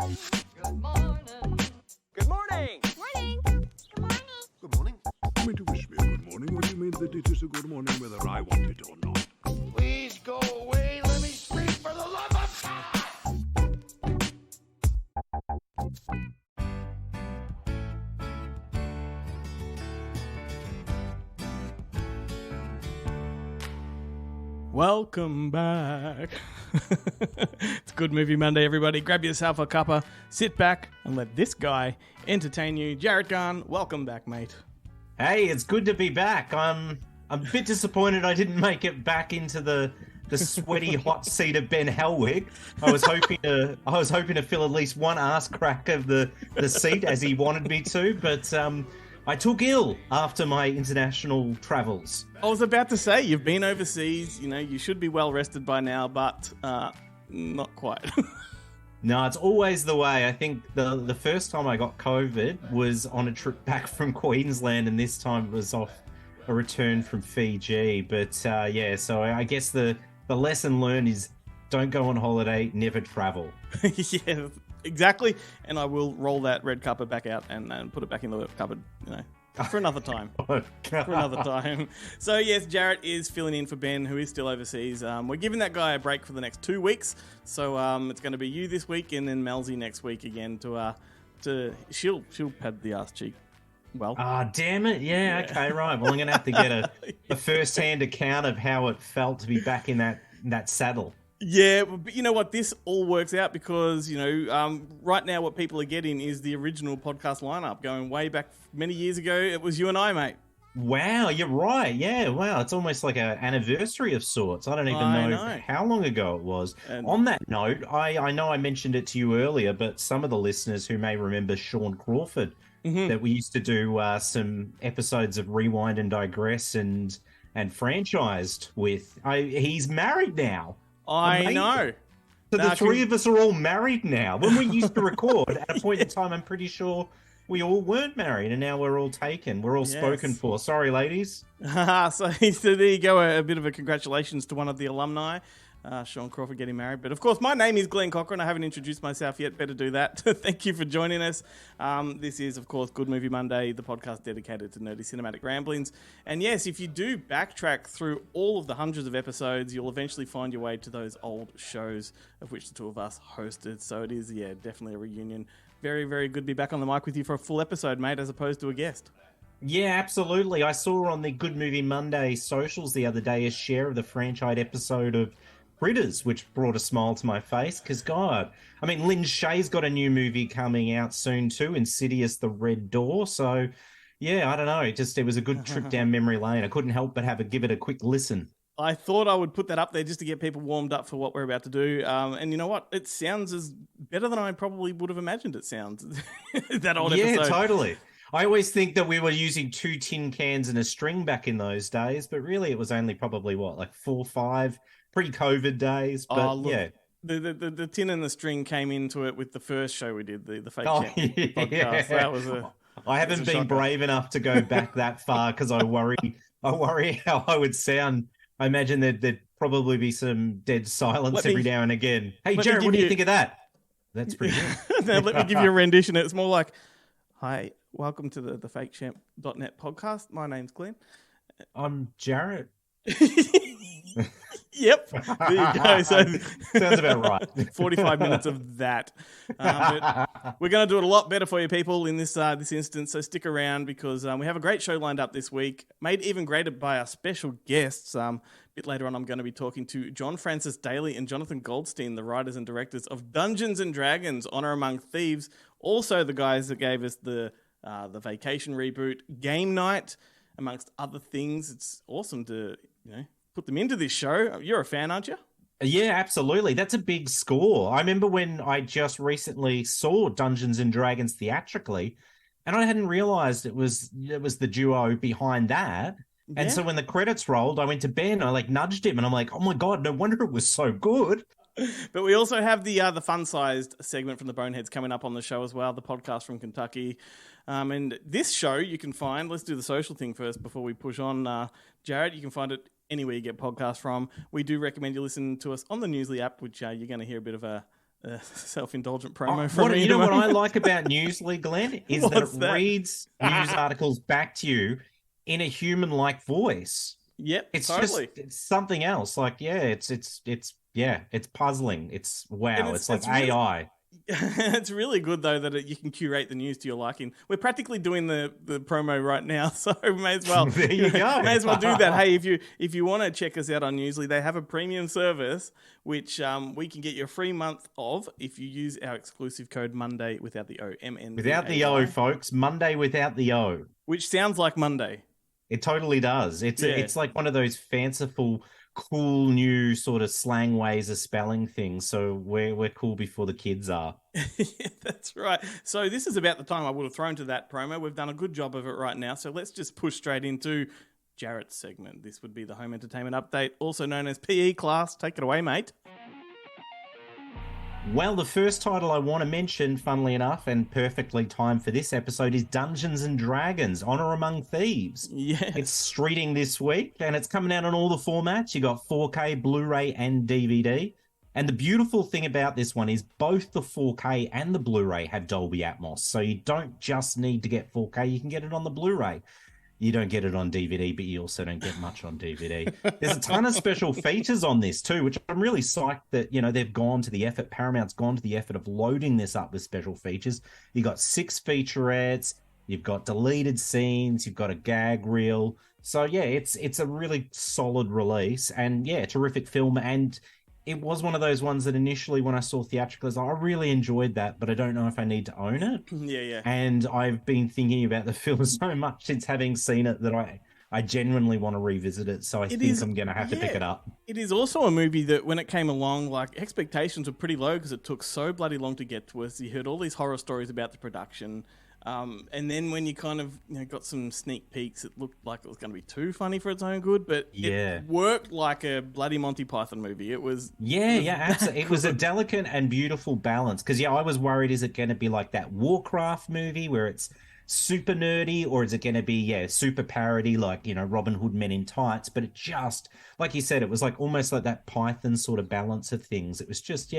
Good morning. Good morning. Morning. Good morning. Good morning. You mean to wish me a good morning, or do you mean that it is a good morning whether I want it or not? Please go away. Let me speak for the love of God. Welcome back. It's Good Movie Monday, everybody. Grab yourself a cuppa, sit back, and let this guy entertain you. Jarret Garn, welcome back, mate. Hey, it's good to be back. I'm a bit disappointed I didn't make it back into the sweaty hot seat of Ben Helwig. I was hoping to fill at least one ass crack of the seat as he wanted me to, but I took ill after my international travels. I was about to say, you've been overseas, you should be well rested by now, but not quite. No, it's always the way. I think the first time I got COVID was on a trip back from Queensland, and this time it was off a return from Fiji. But so I guess the lesson learned is don't go on holiday, never travel. Yeah, exactly. And I will roll that red cuppa back out and put it back in the cupboard, for another time. Oh, God. For another time. So, yes, Jarret is filling in for Ben, who is still overseas. We're giving that guy a break for the next 2 weeks. So, it's going to be you this week and then Melzy next week again she'll pad the ass cheek. Well. Ah, damn it. Yeah, okay, right. Well, I'm going to have to get a first-hand account of how it felt to be back in that saddle. Yeah, but you know what? This all works out because, right now what people are getting is the original podcast lineup going way back many years ago. It was you and I, mate. Wow, you're right. Yeah, wow. It's almost like an anniversary of sorts. I don't even know how long ago it was. And on that note, I know I mentioned it to you earlier, but some of the listeners who may remember Sean Crawford, that we used to do some episodes of Rewind and Digress and franchised with. He's married now. I know. So the three of us are all married now. When we used to record, at a point in time, I'm pretty sure we all weren't married, and now we're all taken. We're all spoken for. Sorry, ladies. So there you go. A bit of a congratulations to one of the alumni, Sean Crawford, getting married. But of course, my name is Glenn Cochran. I haven't introduced myself yet. Better do that. Thank you for joining us. This is, of course, Good Movie Monday, the podcast dedicated to nerdy cinematic ramblings. And yes, if you do backtrack through all of the hundreds of episodes, you'll eventually find your way to those old shows of which the two of us hosted. So it is, definitely a reunion. Very, very good to be back on the mic with you for a full episode, mate, as opposed to a guest. Yeah, absolutely. I saw on the Good Movie Monday socials the other day a share of the franchise episode of Critters, which brought a smile to my face because, God, I mean, Lynn Shay's got a new movie coming out soon too, Insidious the Red Door. So, yeah, I don't know. It was a good trip down memory lane. I couldn't help but give it a quick listen. I thought I would put that up there just to get people warmed up for what we're about to do. And you know what? It sounds as better than I probably would have imagined it sounds. That old episode. Yeah, totally. I always think that we were using 2 tin cans and a string back in those days, but really it was only probably, 4 or 5 pre-COVID days. But yeah. The tin and the string came into it with the first show we did, the Fake Champ podcast. Yeah. That was I haven't been brave enough to go back that far because I worry how I would sound. I imagine there'd probably be some dead silence every now and again. Hey, Jarret, what do you think of that? That's pretty good. Now, let me give you a rendition. It's more like, hi, welcome to the fakechamp.net podcast. My name's Glenn. I'm Jarret. Yep. There you go. So, sounds about right. 45 minutes of that. But we're going to do it a lot better for you people in this instance, so stick around because we have a great show lined up this week, made even greater by our special guests. A bit later on, I'm going to be talking to John Francis Daley and Jonathan Goldstein, the writers and directors of Dungeons & Dragons, Honor Among Thieves, also the guys that gave us the Vacation reboot, Game Night, amongst other things. It's awesome to, put them into this show. You're a fan, aren't you? Yeah, absolutely. That's a big score. I remember when I just recently saw Dungeons and Dragons theatrically, and I hadn't realized it was the duo behind that. Yeah. And so when the credits rolled, I went to Ben, I nudged him, and I'm like, oh my God, no wonder it was so good. But we also have the fun-sized segment from the Boneheads coming up on the show as well, the podcast from Kentucky. And this show you can find, let's do the social thing first before we push on. Jarret, you can find it anywhere you get podcasts from. We do recommend you listen to us on the Newsly app, which you're going to hear a bit of a self-indulgent promo from me. You know what I like about Newsly, Glenn, is that it that? reads news articles back to you in a human-like voice. Yep, It's totally. just it's something else. Like, yeah, it's puzzling. It's wow. It's like really, AI. It's really good though that you can curate the news to your liking. We're practically doing the promo right now, so we may as well. There you go. May as well do that. Hey, if you want to check us out on Newsly, they have a premium service which we can get you a free month of if you use our exclusive code Monday without the O, MNDAY. Without the O, folks. Monday without the O. Which sounds like Monday. It totally does. It's like one of those fanciful, cool new sort of slang ways of spelling things. So we're cool before the kids are. Yeah, that's right. So this is about the time I would have thrown to that promo. We've done a good job of it right now. So let's just push straight into Jarret's segment. This would be the home entertainment update, also known as PE class. Take it away, mate. Well, the first title I want to mention, funnily enough, and perfectly timed for this episode, is Dungeons and Dragons: Honor Among Thieves. Yeah, it's streeting this week, and it's coming out on all the formats. You got 4K, Blu-ray, and DVD. And the beautiful thing about this one is both the 4K and the Blu-ray have Dolby Atmos, so you don't just need to get 4K; you can get it on the Blu-ray. You don't get it on DVD, but you also don't get much on DVD. There's a ton of special features on this too, which I'm really psyched that, they've gone to the effort. Paramount's gone to the effort of loading this up with special features. You got 6 featurettes, you've got deleted scenes, you've got a gag reel. So yeah, it's a really solid release, and yeah, terrific film. And it was one of those ones that initially, when I saw theatrically, I was like, I really enjoyed that, but I don't know if I need to own it. Yeah. And I've been thinking about the film so much since having seen it that I genuinely want to revisit it. So I think I'm going to have to pick it up. It is also a movie that when it came along, like, expectations were pretty low because it took so bloody long to get to us. You heard all these horror stories about the production. And then when you kind of got some sneak peeks, it looked like it was going to be too funny for its own good, but it worked like a bloody Monty Python movie. It was absolutely. It was a delicate and beautiful balance because I was worried, is it going to be like that Warcraft movie where it's super nerdy, or is it going to be super parody like Robin Hood Men in Tights? But it just, like you said, it was like almost like that Python sort of balance of things. It was just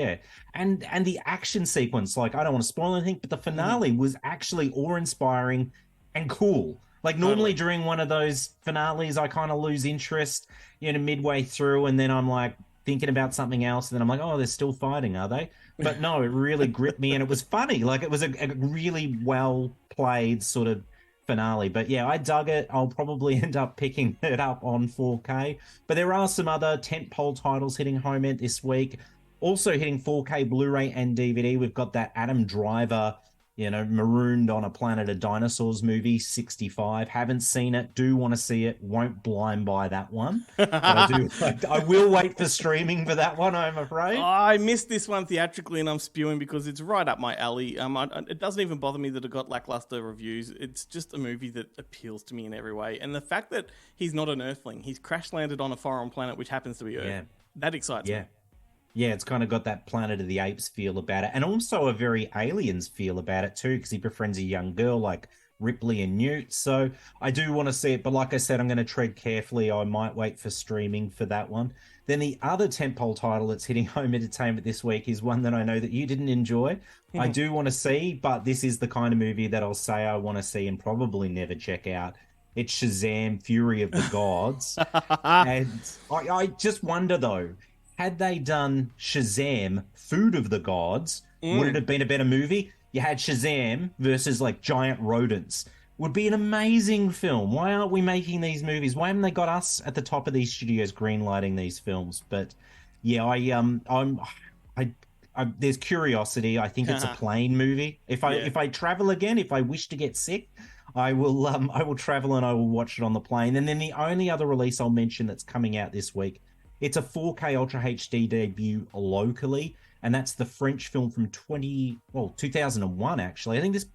and the action sequence, like, I don't want to spoil anything, but the finale was actually awe-inspiring and cool. Like, normally during one of those finales I kind of lose interest midway through, and then I'm like thinking about something else, and then I'm like, oh, they're still fighting, are they? But no, it really gripped me, and it was funny. Like, it was a really well played sort of finale. But yeah, I dug it. I'll probably end up picking it up on 4K. But there are some other tentpole titles hitting home end this week. Also hitting 4K Blu-ray and DVD. We've got that Adam Driver, Marooned on a Planet of Dinosaurs movie, 65. Haven't seen it. Do want to see it. Won't blind buy that one. But I will wait for streaming for that one, I'm afraid. I missed this one theatrically, and I'm spewing because it's right up my alley. It doesn't even bother me that it got lackluster reviews. It's just a movie that appeals to me in every way. And the fact that he's not an Earthling, he's crash landed on a foreign planet which happens to be Earth. That excites me. Yeah, it's kind of got that Planet of the Apes feel about it, and also a very Aliens feel about it too, because he befriends a young girl like Ripley and Newt. So I do want to see it, but like I said, I'm going to tread carefully. I might wait for streaming for that one. Then the other tentpole title that's hitting home entertainment this week is one that I know that you didn't enjoy. I do want to see, but this is the kind of movie that I'll say I want to see and probably never check out. It's Shazam! Fury of the Gods. And I just wonder, though, had they done Shazam! Food of the Gods, would it have been a better movie? You had Shazam versus like giant rodents. Would be an amazing film. Why aren't we making these movies? Why haven't they got us at the top of these studios greenlighting these films? But yeah, there's curiosity. I think it's a plane movie. If I travel again, if I wish to get sick, I will travel and I will watch it on the plane. And then the only other release I'll mention that's coming out this week, it's a 4K Ultra HD debut locally, and that's the French film from 2001, actually. I think this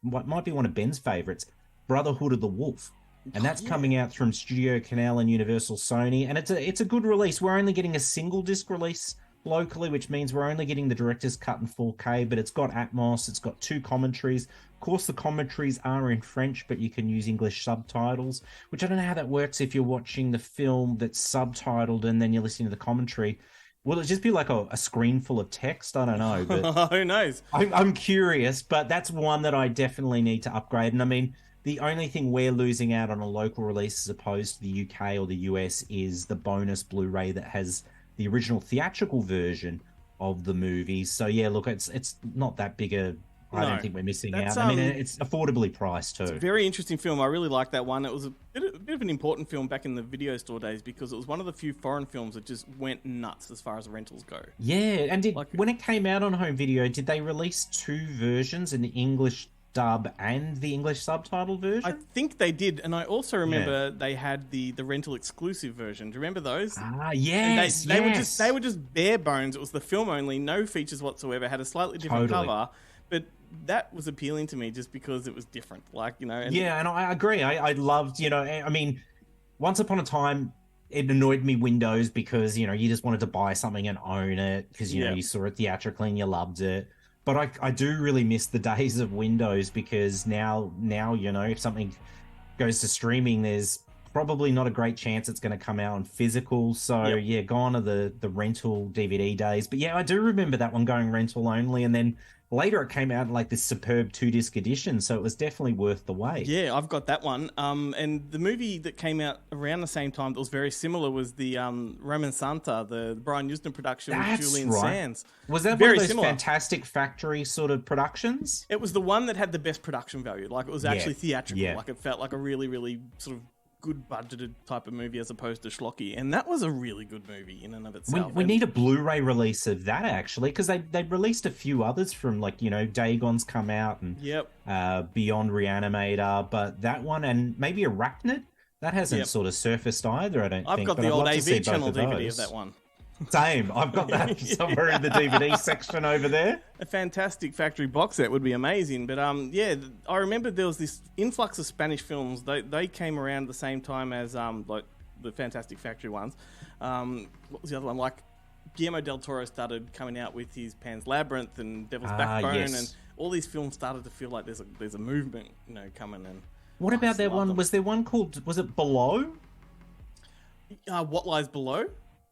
might be one of Ben's favorites, Brotherhood of the Wolf. And that's coming out from Studio Canal and Universal Sony, and it's a good release. We're only getting a single disc release locally, which means we're only getting the director's cut in 4K, but it's got Atmos, it's got 2 commentaries. Of course, the commentaries are in French, but you can use English subtitles, which I don't know how that works if you're watching the film that's subtitled and then you're listening to the commentary. Will it just be like a screen full of text? I don't know, but Who knows? I'm curious. But that's one that I definitely need to upgrade. And I mean, the only thing we're losing out on a local release as opposed to the UK or the US is the bonus Blu-ray that has the original theatrical version of the movie. So yeah, look, it's not that big a. I don't think we're missing out. I mean, it's affordably priced too. It's a very interesting film. I really like that one. It was a bit of an important film back in the video store days because it was one of the few foreign films that just went nuts as far as rentals go. Yeah, and when it came out on home video, did they release two versions, an English dub and the English subtitle version? I think they did, and I also remember they had the rental exclusive version. Do you remember those? Ah, yes, they were just bare bones. It was the film only, no features whatsoever. Had a slightly different cover, but that was appealing to me just because it was different. Like, you know. And I agree. I loved, I mean, once upon a time, it annoyed me Windows because, you just wanted to buy something and own it because, you saw it theatrically and you loved it. But I do really miss the days of Windows because now, if something goes to streaming, there's probably not a great chance it's going to come out on physical. So, gone are the rental DVD days. But yeah, I do remember that one going rental only. And then later it came out in like this superb 2-disc edition. So it was definitely worth the wait. Yeah, I've got that one. And the movie that came out around the same time that was very similar was the Roman Santa, the Brian Usna production with Julian Sands. Was that very one of those Fantastic Factory sort of productions? It was the one that had the best production value. Like, it was actually theatrical. Yeah. Like, it felt like a really, really sort of good budgeted type of movie as opposed to schlocky, and that was a really good movie in and of itself. We need a Blu-ray release of that actually, because they released a few others from like Dagon's come out and Beyond Reanimator, but that one and maybe Arachnid that hasn't sort of surfaced either. I don't think. I've got the old AV channel DVD of that one. Same. I've got that somewhere in the DVD section over there. A Fantastic Factory box set would be amazing. But I remember there was this influx of Spanish films. They came around the same time as like the Fantastic Factory ones. What was the other one? Like Guillermo del Toro started coming out with his Pan's Labyrinth and Devil's Backbone, and all these films started to feel like there's a movement, coming in. What about that one? Was there one called? Was it Below? What Lies Below?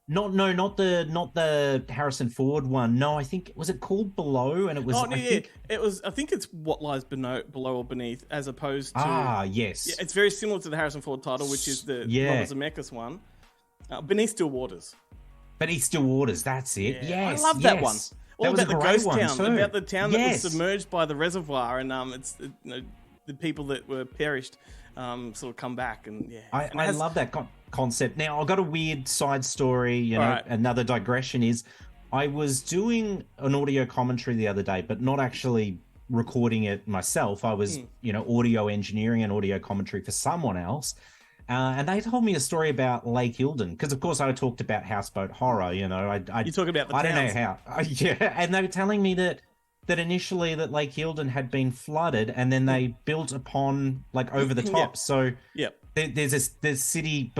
Not the Harrison Ford one. No, I think was it called Below, and it was. It was. I think it's What Lies Below or Beneath, as opposed to. Yes. Yeah, it's very similar to the Harrison Ford title, which is the Robert Zemeckis one. Beneath Still Waters. Beneath Still Waters. That's it. Yeah. Yes, I love that one. All that about the ghost town, too. about the town that was submerged by the reservoir, and it's the people that were perished sort of come back, and I love that concept. Now, I've got a weird side story, another digression is I was doing an audio commentary the other day, but not actually recording it myself. I was, audio engineering and audio commentary for someone else. And they told me a story about Lake Eildon, because of course I talked about Houseboat Horror, You're talking about the I towns. don't know how. And they were telling me that initially that Lake Eildon had been flooded and then they built upon like over the top. So there's city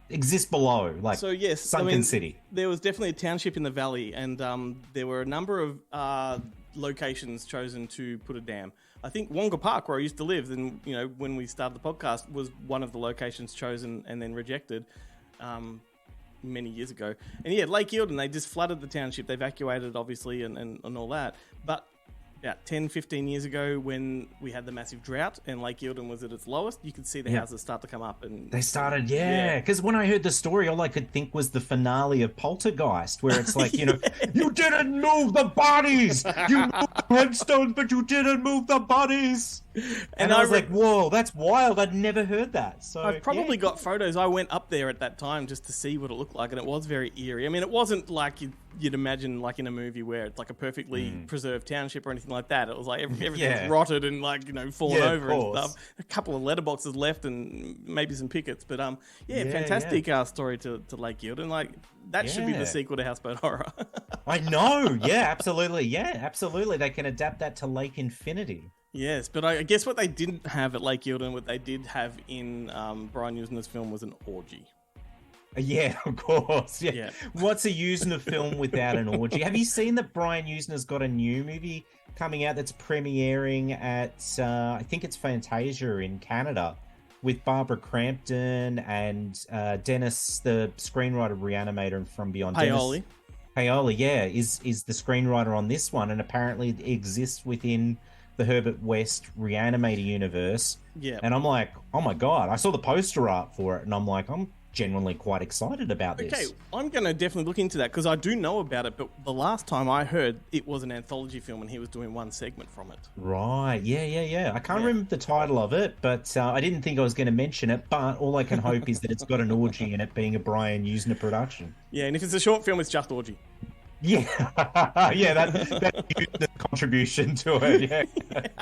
exists below, like sunken city. There was definitely a township in the valley, and there were a number of locations chosen to put a dam. I think Wonga Park, where I used to live, and when we started the podcast, was one of the locations chosen and then rejected many years ago. And Lake Eildon, they just flooded the township. They evacuated, obviously, and all that. But about 10, 15 years ago, when we had the massive drought and Lake Eildon was at its lowest, you could see the houses start to come up. And they started, because when I heard the story, all I could think was the finale of Poltergeist, where it's like, you didn't move the bodies! You moved the headstones, but you didn't move the bodies! And I was like, whoa, that's wild. I'd never heard that. So I've probably got photos. I went up there at that time just to see what it looked like, and it was very eerie. I mean, it wasn't like you'd imagine like in a movie where it's like a perfectly preserved township or anything like that. It was like everything's rotted and like, fallen over and stuff. A couple of letterboxes left and maybe some pickets. But fantastic story to Lake Eildon. Like, that should be the sequel to Houseboat Horror. I know. Yeah, absolutely. Yeah, absolutely. They can adapt that to Lake Infinity. Yes, but I guess what they didn't have at Lake Eildon, what they did have in Brian Usna's film was an orgy. Yeah, of course. Yeah. What's a Usna film without an orgy? Have you seen that Brian Usna's got a new movie coming out that's premiering at, I think it's Fantasia in Canada, with Barbara Crampton and Dennis, the screenwriter, Reanimator, and From Beyond. Paoli. Paoli, yeah, is the screenwriter on this one, and apparently it exists within the Herbert West Reanimator universe. Yeah. And I'm like, oh my God, I saw the poster art for it, and I'm like, I'm genuinely quite excited about this. Okay, I'm going to definitely look into that because I do know about it, but the last time I heard it was an anthology film and he was doing one segment from it. Right, yeah. I can't remember the title of it, but I didn't think I was going to mention it, but all I can hope is that it's got an orgy in it, being a Brian Usner production. Yeah, and if it's a short film, it's just orgy. Yeah, that's the contribution to it. Yeah,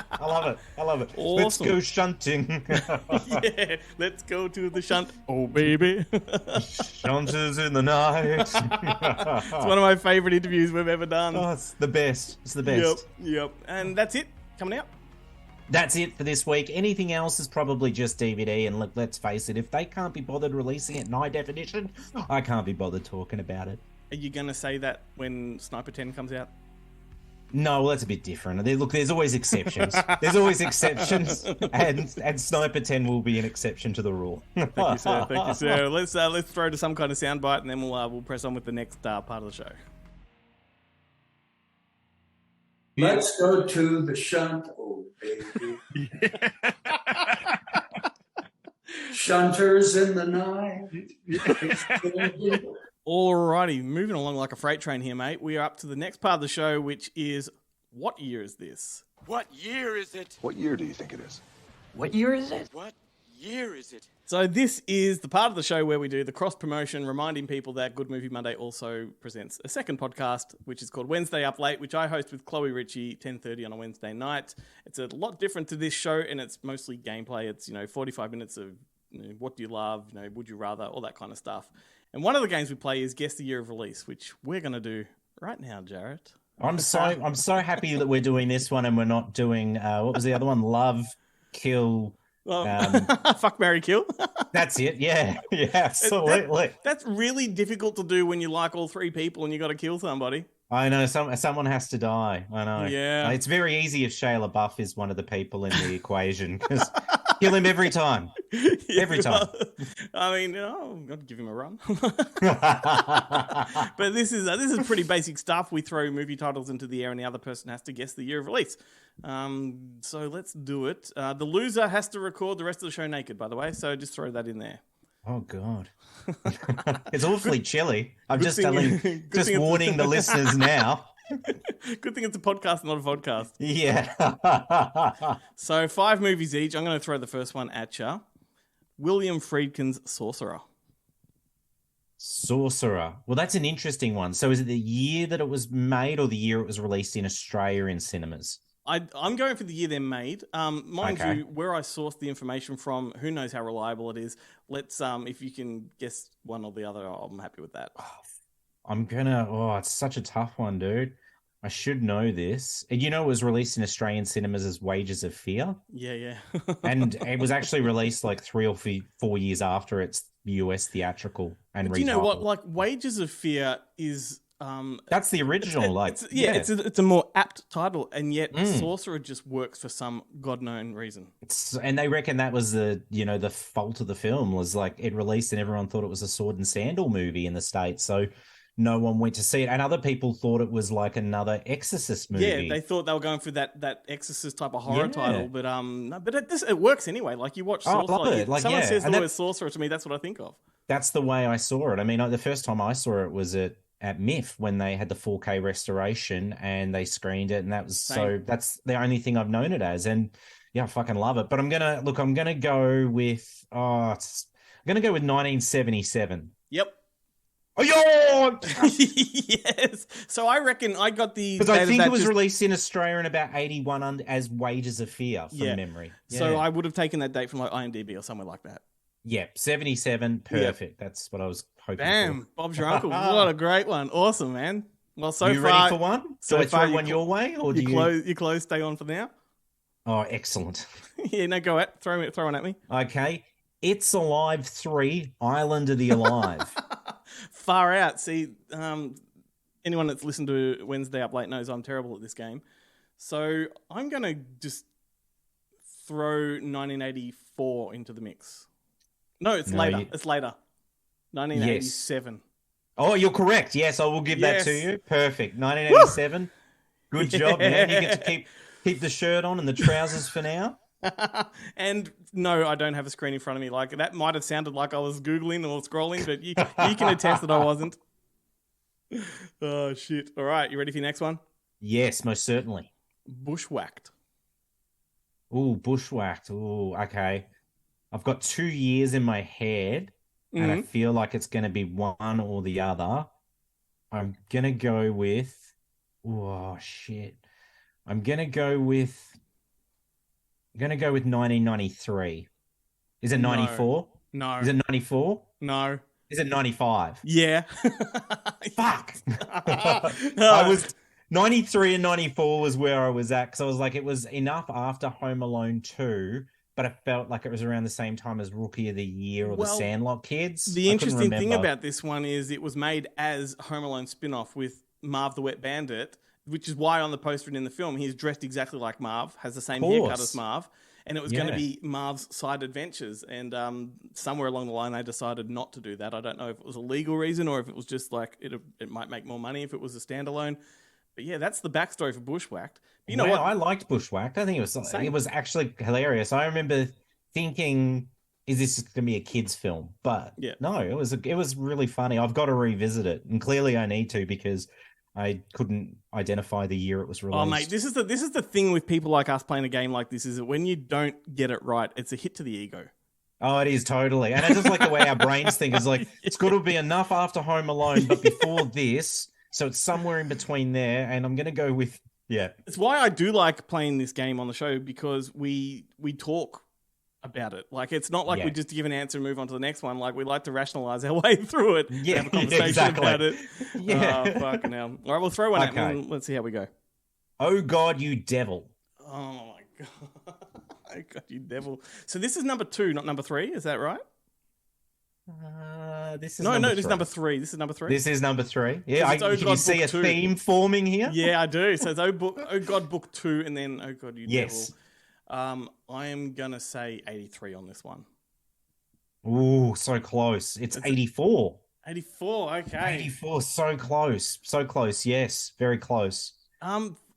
I love it. Awesome. Let's go shunting. Yeah, let's go to the shunt. Oh, baby. Shunters in the night. It's one of my favourite interviews we've ever done. Oh, it's the best. It's the best. Yep. And that's it. Coming out. That's it for this week. Anything else is probably just DVD. And look, let's face it, if they can't be bothered releasing it in high definition, I can't be bothered talking about it. Are you going to say that when Sniper 10 comes out? No, well, that's a bit different. Look, there's always exceptions. There's always exceptions, and Sniper 10 will be an exception to the rule. Thank you, sir. Thank you, sir. Let's throw to some kind of soundbite, and then we'll press on with the next part of the show. Let's go to the shunt, oh baby. Shunters in the night. Alrighty, moving along like a freight train here, mate. We are up to the next part of the show, which is, what year is this? What year is it? What year do you think it is? What year is it? What year is it? So this is the part of the show where we do the cross-promotion, reminding people that Good Movie Monday also presents a second podcast, which is called Wednesday Up Late, which I host with Chloe Ritchie, 10:30 on a Wednesday night. It's a lot different to this show, and it's mostly gameplay. It's, 45 minutes of what do you love, would you rather, all that kind of stuff. And one of the games we play is Guess the Year of Release, which we're going to do right now, Jarret. I'm so happy that we're doing this one and we're not doing what was the other one? Love, Kill. Fuck, marry, kill. That's it. Yeah, absolutely. That's really difficult to do when you like all three people and you got to kill somebody. I know someone has to die. I know. Yeah, it's very easy if Shia LaBeouf is one of the people in the equation because kill him every time. Every time. I'd give him a run. But this is pretty basic stuff. We throw movie titles into the air and the other person has to guess the year of release. So let's do it. The loser has to record the rest of the show naked, by the way, so just throw that in there. Oh, God. It's awfully chilly. I'm just thing warning the listeners now. Good thing it's a podcast, not a vodcast. Yeah. So 5 movies each. I'm going to throw the first one at you. William Friedkin's Sorcerer. Sorcerer. Well, that's an interesting one. So is it the year that it was made or the year it was released in Australia in cinemas? I'm going for the year they're made. Mind you, where I sourced the information from, who knows how reliable it is. Let's, if you can guess one or the other, I'm happy with that. It's such a tough one, dude. I should know this. And it was released in Australian cinemas as Wages of Fear. Yeah. And it was actually released like 3 or 4 years after its US theatrical and do you know what? Like, Wages of Fear is... that's the original. It's a more apt title, and yet Sorcerer just works for some god-known reason. And they reckon that was the fault of the film was like it released and everyone thought it was a sword and sandal movie in the States, so no one went to see it, and other people thought it was like another Exorcist movie. Yeah, they thought they were going for that Exorcist type of horror title, but no, but it works anyway. Like, you watch Sorcerer, I love it. Like, someone says the word Sorcerer to me, that's what I think of. That's the way I saw it. I mean, the first time I saw it was at MIF when they had the 4K restoration and they screened it, and that's the only thing I've known it as, and yeah, I fucking love it. But I'm gonna go with 1977. Yep. Oh, yo! Yes. So I reckon I got the... Because I think it was released in Australia in about 81 as Wages of Fear from memory. Yeah. So I would have taken that date from like IMDb or somewhere like that. Yeah, 77, perfect. Yep. That's what I was hoping for. Bob's your uncle. What a great one. Awesome, man. Well, so you far... You ready for one? So I throw one your way? Or your clothes stay on for now? Oh, excellent. Yeah, no, go at. Throw one at me. Okay. It's Alive 3, Island of the Alive. Far out. See, anyone that's listened to Wednesday Up Late knows I'm terrible at this game. So I'm going to just throw 1984 1984 into the mix. No, it's No, later. you- It's later. 1987. Oh, you're correct. Yes, I will give that to Yes. you. Perfect. 1987. Good job, man. You get to Yeah. keep the shirt on and the trousers for now. And no, I don't have a screen in front of me. Like that might have sounded like I was Googling or scrolling, but you can attest that I wasn't. Oh, shit. All right. You ready for your next one? Yes, most certainly. Bushwhacked. Ooh, bushwhacked. Ooh, okay. I've got 2 years in my head, and I feel like it's going to be one or the other. I'm going to go with... Oh, shit. I'm going to go with 1993. Is it 94? No. Is it 94? No. Is it 95? Yeah. Fuck. I was 93 and 94 was where I was at because I was like, it was enough after Home Alone 2, but I felt like it was around the same time as Rookie of the Year or the Sandlot Kids. The I couldn't interesting thing remember. about this one is it was made as Home Alone spin-off with Marv the Wet Bandit, which is why on the poster and in the film he's dressed exactly like Marv, has the same haircut as Marv, and it was going to be Marv's side adventures. And somewhere along the line they decided not to do that. I don't know if it was a legal reason or if it was just like it might make more money if it was a standalone. But yeah, that's the backstory for Bushwhacked. But you know what? I liked Bushwhacked. I think it was actually hilarious. I remember thinking, is this going to be a kids film? But no, it was really funny. I've got to revisit it, and clearly I need to because I couldn't identify the year it was released. Oh mate, this is the thing with people like us playing a game like this is that when you don't get it right, it's a hit to the ego. Oh, it is totally. And I just like the way our brains think. It's like, it's got to be enough after Home Alone, but before this. So it's somewhere in between there. And I'm going to go with, It's why I do like playing this game on the show because we talk about it. Like, it's not like we just give an answer and move on to the next one. Like, we like to rationalize our way through it. Yeah, have a conversation exactly. about it. Yeah. Oh, fucking hell. All right, we'll throw one at me and let's see how we go. Oh, God, you devil. Oh, my God. Oh, God, you devil. So this is number 2, not number 3. Is that right? This is No, number this is three. number 3. This is number 3. This is number 3. Yeah, It's Oh can you God see Book a 2. theme forming here? Yeah, I do. So it's Oh God Book 2 and then Oh God You Yes. Devil. I am going to say 83 on this one. Ooh, so close. It's 84. 84, okay. 84, so close. So close, yes. Very close.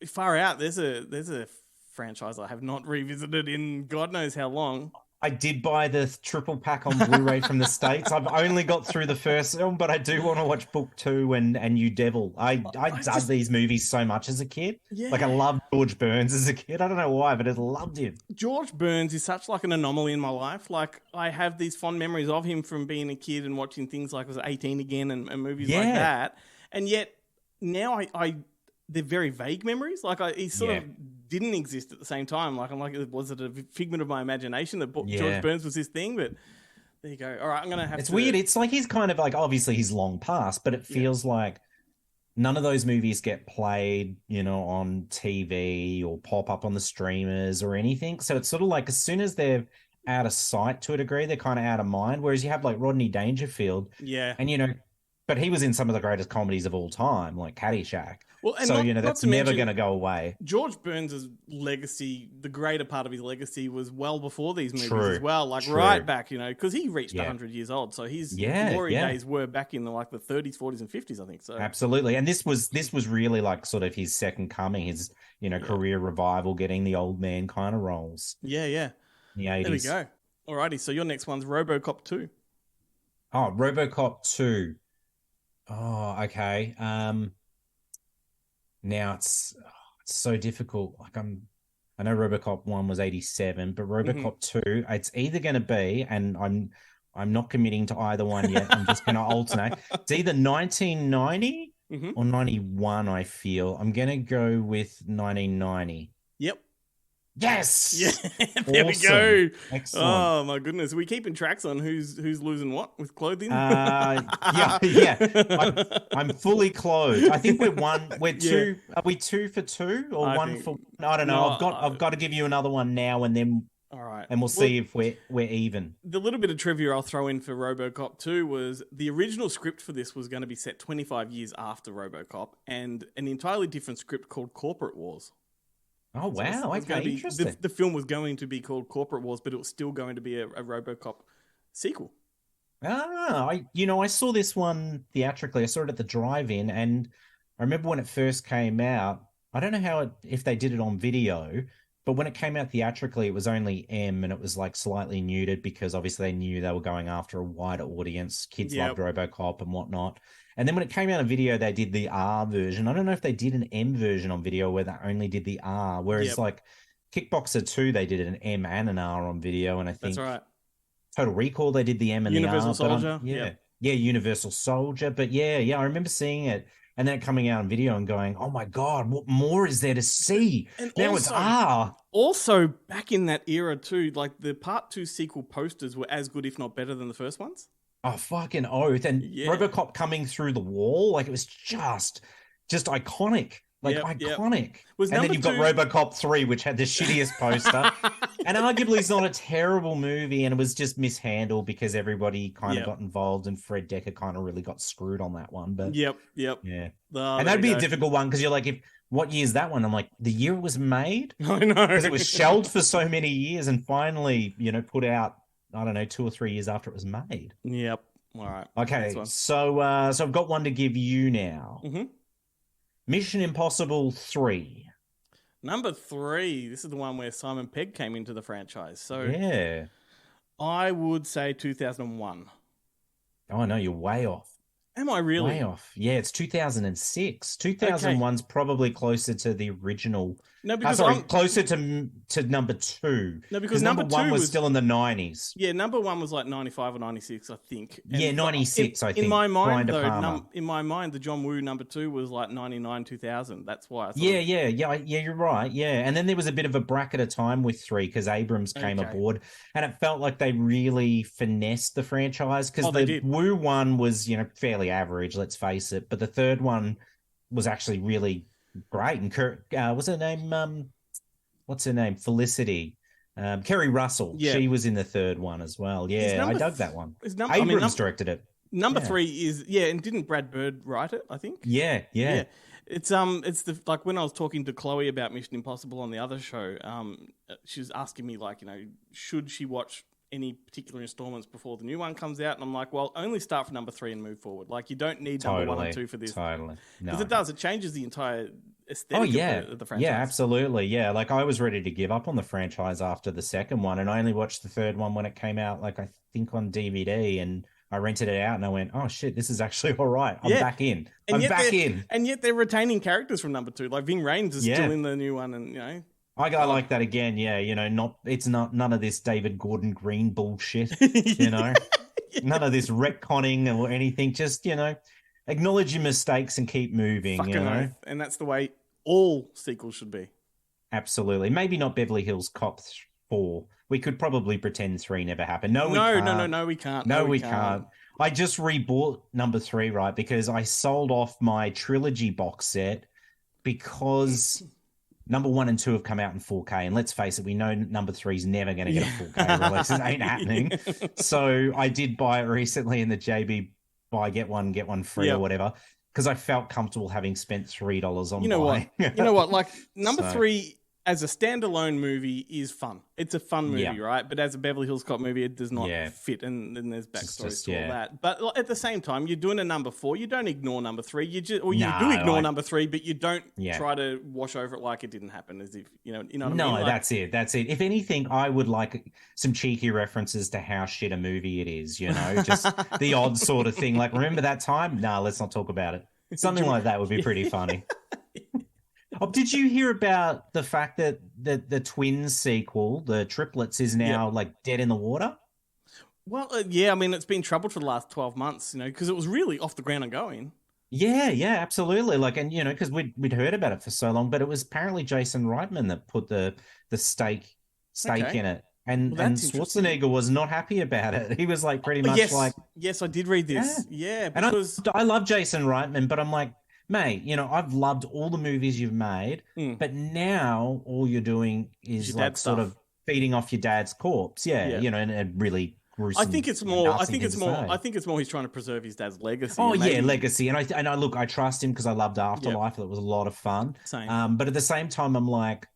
Far out. There's a franchise I have not revisited in God knows how long. I did buy the triple pack on Blu-ray from the States. I've only got through the first film, but I do want to watch Book 2 and You Devil. I dug these movies so much as a kid. Yeah. Like, I loved George Burns as a kid. I don't know why, but I loved him. George Burns is such like an anomaly in my life. Like, I have these fond memories of him from being a kid and watching things like Was It 18 Again and movies like that. And yet now they're very vague memories. Like he sort of didn't exist at the same time. Like I'm like, was it a figment of my imagination that George Burns was this thing? But there you go. All right, I'm gonna have. It's weird. It's like he's kind of like obviously he's long past, but it feels like none of those movies get played, on TV or pop up on the streamers or anything. So it's sort of like as soon as they're out of sight to a degree, they're kind of out of mind. Whereas you have like Rodney Dangerfield, and but he was in some of the greatest comedies of all time, like Caddyshack. Well, and so, not that's to never mention, going to go away. George Burns' legacy, the greater part of his legacy was well before these movies as well. Like True. right back, because he reached 100 years old. So his glory days were back in the 30s, 40s and 50s, I think. So absolutely. And this was really like sort of his second coming, his, career revival, getting the old man kind of roles. Yeah. In the 80s. There we go. Alrighty. So your next one's RoboCop 2. Oh, RoboCop 2. Oh, okay. Now it's so difficult. Like I know RoboCop 1 was 87, but RoboCop 2, it's either going to be, and I'm not committing to either one yet. I'm just going to alternate. It's either 1990 or 91. I feel I'm going to go with 1990. Yep. Yes. Yeah. There we Awesome. go. Excellent. Oh my goodness. Are we keeping tracks on who's losing what with clothing? Yeah. I'm fully clothed. I think we're one. We're two. Are we 2 for 2 or for? I don't know. I've got to give you another one now, and then. All right. And we'll see if we're even. The little bit of trivia I'll throw in for RoboCop 2 was the original script for this was going to be set 25 years after RoboCop, and an entirely different script called Corporate Wars. Oh, So wow. it's gonna Okay, be, interesting. the film was going to be called Corporate Wars, but it was still going to be a RoboCop sequel. I saw this one theatrically. I saw it at the drive-in, and I remember when it first came out. I don't know if they did it on video, but when it came out theatrically, it was only M, and it was like slightly muted because obviously they knew they were going after a wider audience. Kids loved RoboCop and whatnot. And then when it came out on video, they did the R version. I don't know if they did an M version on video where they only did the R, whereas like Kickboxer 2, they did an M and an R on video, and I think That's right. Total Recall, they did the M and Universal the R. Soldier. Yeah, Universal Soldier. But yeah, I remember seeing it and then coming out on video and going, oh my God, what more is there to see? And now also, it's R. Also, back in that era too, like the Part 2 sequel posters were as good, if not better, than the first ones. Oh, fucking oath. And RoboCop coming through the wall, like it was just iconic. Iconic. Was and then you've got two... RoboCop 3, which had the shittiest poster. And arguably it's not a terrible movie, and it was just mishandled because everybody kind of got involved, and Fred Decker kind of really got screwed on that one. But yeah. And that'd be a difficult one because you're like, what year's that one? I'm like, the year it was made? I know. Because it was shelved for so many years and finally, put out, I don't know, 2 or 3 years after it was made. Yep. All right. Okay, so I've got one to give you now. Mm-hmm. Mission Impossible 3. Number 3. This is the one where Simon Pegg came into the franchise. So yeah, I would say 2001. Oh, no, you're way off. Am I really? Way off. Yeah, it's 2006. 2001's probably closer to the original. No, because closer to number 2. No, because number 1 was was still in the 90s. Yeah, number 1 was like 95 or 96, I think. And 96, I think. In my mind, though, in my mind, the John Woo number 2 was like 99, 2000. That's why. Yeah, you're right. Yeah, and then there was a bit of a bracket of time with 3 because Abrams came aboard, and it felt like they really finessed the franchise because the Woo one was, fairly average, let's face it, but the third one was actually really great. And what's her name? Felicity. Kerry Russell. Yeah. She was in the third one as well. Yeah, I dug that one. Abrams directed it. Number 3 is and didn't Brad Bird write it? I think. Yeah. It's the like when I was talking to Chloe about Mission Impossible on the other show. She was asking me should she watch any particular installments before the new one comes out, and I'm like, well, only start from number 3 and move forward. Like, you don't need number 1 and 2 for this. Totally. Because it changes the entire aesthetic of the franchise. Yeah, absolutely. Yeah, like I was ready to give up on the franchise after the second one, and I only watched the third one when it came out, like I think on DVD, and I rented it out and I went, oh shit, this is actually all right. I'm back in. I'm back in. And yet they're retaining characters from number 2. Like Ving Rhames is still in the new one, and I like that again. Yeah, it's not none of this David Gordon Green bullshit. None of this retconning or anything. Just acknowledge your mistakes and keep moving. Oath. And that's the way all sequels should be. Absolutely. Maybe not Beverly Hills Cop 4. We could probably pretend 3 never happened. No, we can't. No, we can't. I just rebought number 3, right? Because I sold off my trilogy box set because number 1 and 2 have come out in 4K, and let's face it, we know number 3 is never going to get a 4K release. It ain't happening. So I did buy it recently in the JB buy get one free or whatever, because I felt comfortable having spent $3 on. You know what? Like number 3 as a standalone movie is fun. It's a fun movie, right? But as a Beverly Hills Cop movie, it does not fit, and there's backstories to all that. But at the same time, you're doing a number 4. You don't ignore number 3. You do ignore number 3, but you don't try to wash over it like it didn't happen, as if you know what I mean? No, that's it. If anything, I would like some cheeky references to how shit a movie it is. Just the odd sort of thing. Like, remember that time? No, let's not talk about it. Something like that would be pretty funny. Oh, did you hear about the fact that the twins sequel, the triplets, is now like dead in the water? Well, I mean, it's been troubled for the last 12 months, because it was really off the ground and going. Yeah, absolutely. Like, and because we'd heard about it for so long, but it was apparently Jason Reitman that put the stake in it, and Schwarzenegger was not happy about it. He was like pretty much yes, I did read this. Yeah, because and I love Jason Reitman, but I'm like, mate, I've loved all the movies you've made, but now all you're doing is like sort of feeding off your dad's corpse. And a really gruesome. I think it's more he's trying to preserve his dad's legacy. Oh yeah, legacy. And I trust him because I loved Afterlife. That was a lot of fun. Same. But at the same time, I'm like,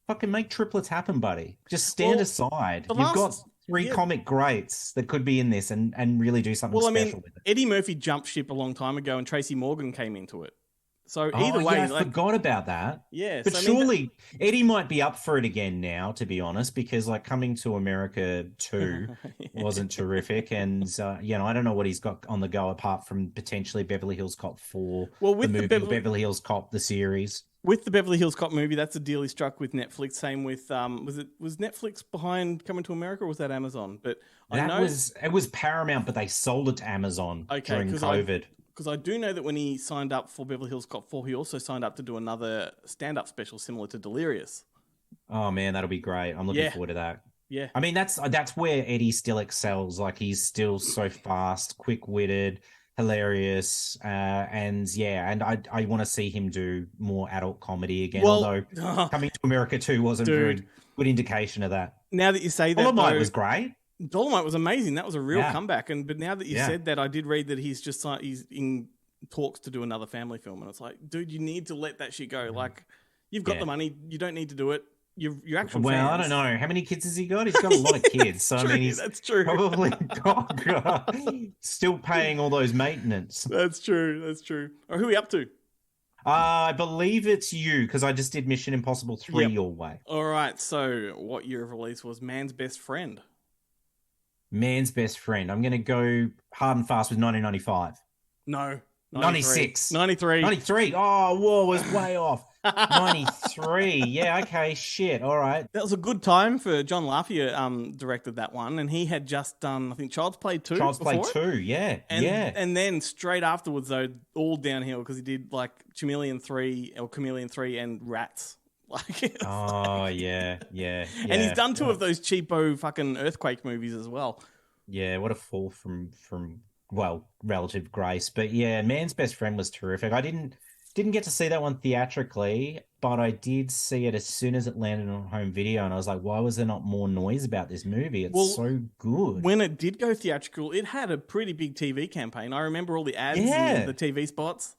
fucking make triplets happen, buddy. Just stand aside. You've got three comic greats that could be in this and really do something special with it. Eddie Murphy jumped ship a long time ago, and Tracy Morgan came into it. So either way, I forgot about that. Yeah, but surely Eddie might be up for it again now, to be honest, because like Coming to America 2 wasn't terrific, and I don't know what he's got on the go apart from potentially Beverly Hills Cop 4, with the movie Beverly Hills Cop the series. With the Beverly Hills Cop movie, that's a deal he struck with Netflix. Same with was Netflix behind Coming to America, or was that Amazon? But it was Paramount, but they sold it to Amazon during COVID. Because I do know that when he signed up for Beverly Hills Cop 4, he also signed up to do another stand-up special similar to Delirious. Oh, man, that'll be great. I'm looking forward to that. Yeah. I mean, that's where Eddie still excels. Like, he's still so fast, quick-witted, hilarious, and I want to see him do more adult comedy again, although Coming to America 2 wasn't a very good indication of that. Now that you say that, Dolomite was great. Dolomite was amazing. That was a real comeback. But now that you said that, I did read that he's in talks to do another family film, and it's like, dude, you need to let that shit go. Like, you've got the money, you don't need to do it. You're actual fans. I don't know how many kids has he got. He's got a lot of kids, so true, I mean, he's that's true. Probably still paying all those maintenance. That's true. Or who are we up to? I believe it's you, because I just did Mission Impossible 3 your way. All right. So, what year of release was Man's Best Friend? Man's Best Friend. I'm going to go hard and fast with 1995. No. 96. 93. 93. Oh, whoa, was way off. 93. Yeah, okay, shit. All right. That was a good time for John Lafayette directed that one, and he had just done, I think, Child's Play 2 Child's Play 2, yeah. And then straight afterwards, though, all downhill, because he did, like, Chameleon 3 and Rats. Yeah. And he's done 2 of those cheapo fucking earthquake movies as well. Yeah, what a fall from relative grace. But yeah, Man's Best Friend was terrific. I didn't get to see that one theatrically, but I did see it as soon as it landed on home video, and I was like, why was there not more noise about this movie? It's so good. When it did go theatrical, it had a pretty big TV campaign. I remember all the ads and the TV spots.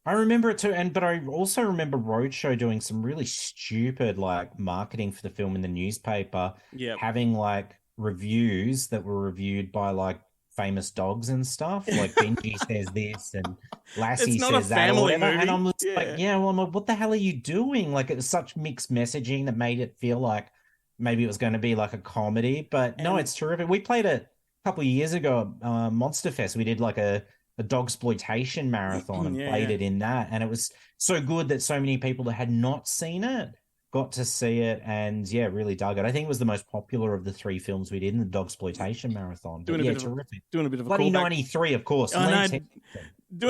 I remember it too, but I also remember Roadshow doing some really stupid like marketing for the film in the newspaper, having like reviews that were reviewed by like famous dogs and stuff. Like Benji says this and Lassie says that, or whatever. And I'm just like, I'm like, what the hell are you doing? Like, it was such mixed messaging that made it feel like maybe it was going to be like a comedy, but no, it's terrific. We played it a couple of years ago at Monster Fest. We did like a dogsploitation marathon and played it in that, and it was so good that so many people that had not seen it got to see it and really dug it. I think it was the most popular of the 3 films we did in the dogsploitation marathon. Terrific. Doing a bit of a bloody callback. 93, of course. Doing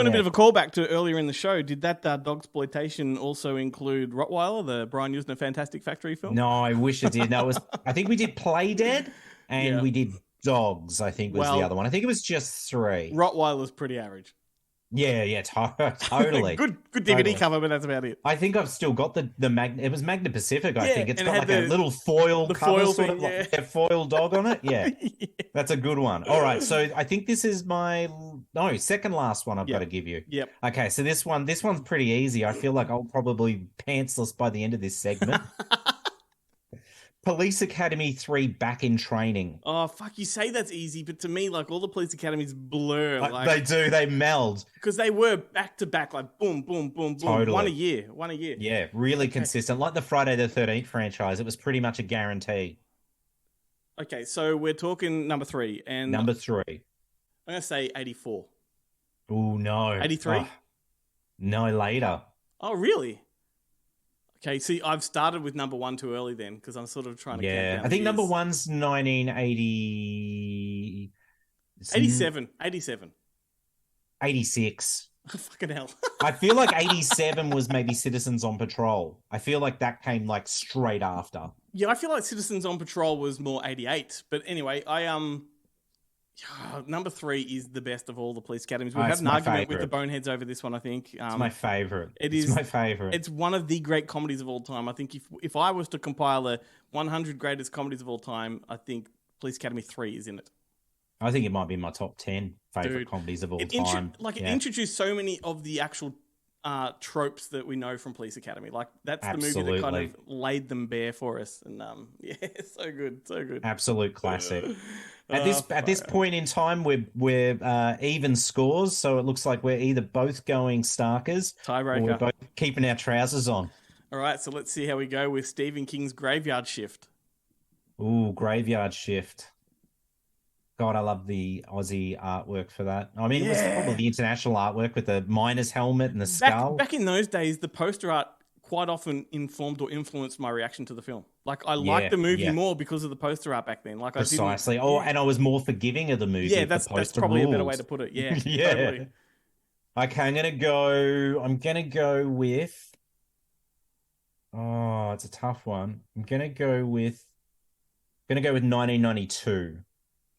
a bit of a callback to earlier in the show. Did that dogsploitation also include Rottweiler, the Brian Usner Fantastic Factory film? No, I wish it did. I think we did Play Dead and we did Dogs, I think was the other one. I think it was just 3. Rottweiler's pretty average. Yeah, totally. good DVD cover, but that's about it. I think I've still got the Magna. It was Magna Pacific. I think it's got like a little foil cover, foil sort of like a foil dog on it. Yeah, that's a good one. All right, so I think this is my second last one I've got to give you. Yep. Okay, so this one's pretty easy. I feel like I'll probably pantsless by the end of this segment. Police Academy 3 Back in Training. Oh, fuck, you say that's easy, but to me, like, all the Police Academies blur. They do, they meld. Because they were back-to-back, like, boom, boom, boom, boom. Totally. One a year. Yeah, really consistent. Like the Friday the 13th franchise, it was pretty much a guarantee. Okay, so we're talking number 3. And number 3. I'm going to say 84. Oh, no. 83? Oh, no, later. Oh, really? Okay, see, I've started with number 1 too early then, because I'm sort of trying to count down I think years. number 1's 1980... 87. 86. Fucking hell. I feel like 87 was maybe Citizens on Patrol. I feel like that came like straight after. Yeah, I feel like Citizens on Patrol was more 88. But anyway, number 3 is the best of all the police academies. We have an argument with the boneheads over this one, I think. It's my favorite. It's my favorite. It's one of the great comedies of all time. I think if I was to compile the 100 greatest comedies of all time, I think Police Academy 3 is in it. I think it might be my top 10 favorite comedies of all time. It introduced so many of the actual tropes that we know from Police Academy. Like that's the movie Absolutely. that kind of laid them bare for us. And yeah, so good, so good. Absolute classic. At this point in time, we're even scores, so it looks like we're either both going Starkers, Tiebreaker. or we're both keeping our trousers on. All right, so let's see how we go with Stephen King's Graveyard Shift. Ooh, Graveyard Shift. God, I love the Aussie artwork for that. I mean, it was probably the international artwork with the miner's helmet and the skull. Back in those days, the poster art quite often informed or influenced my reaction to the film. Like, I liked the movie more because of the poster art back then. Like, Precisely. And I was more forgiving of the movie. Yeah, that's probably a better way to put it. Yeah, yeah. Totally. Okay, I'm gonna go with. Oh, it's a tough one. I'm gonna go with 1992.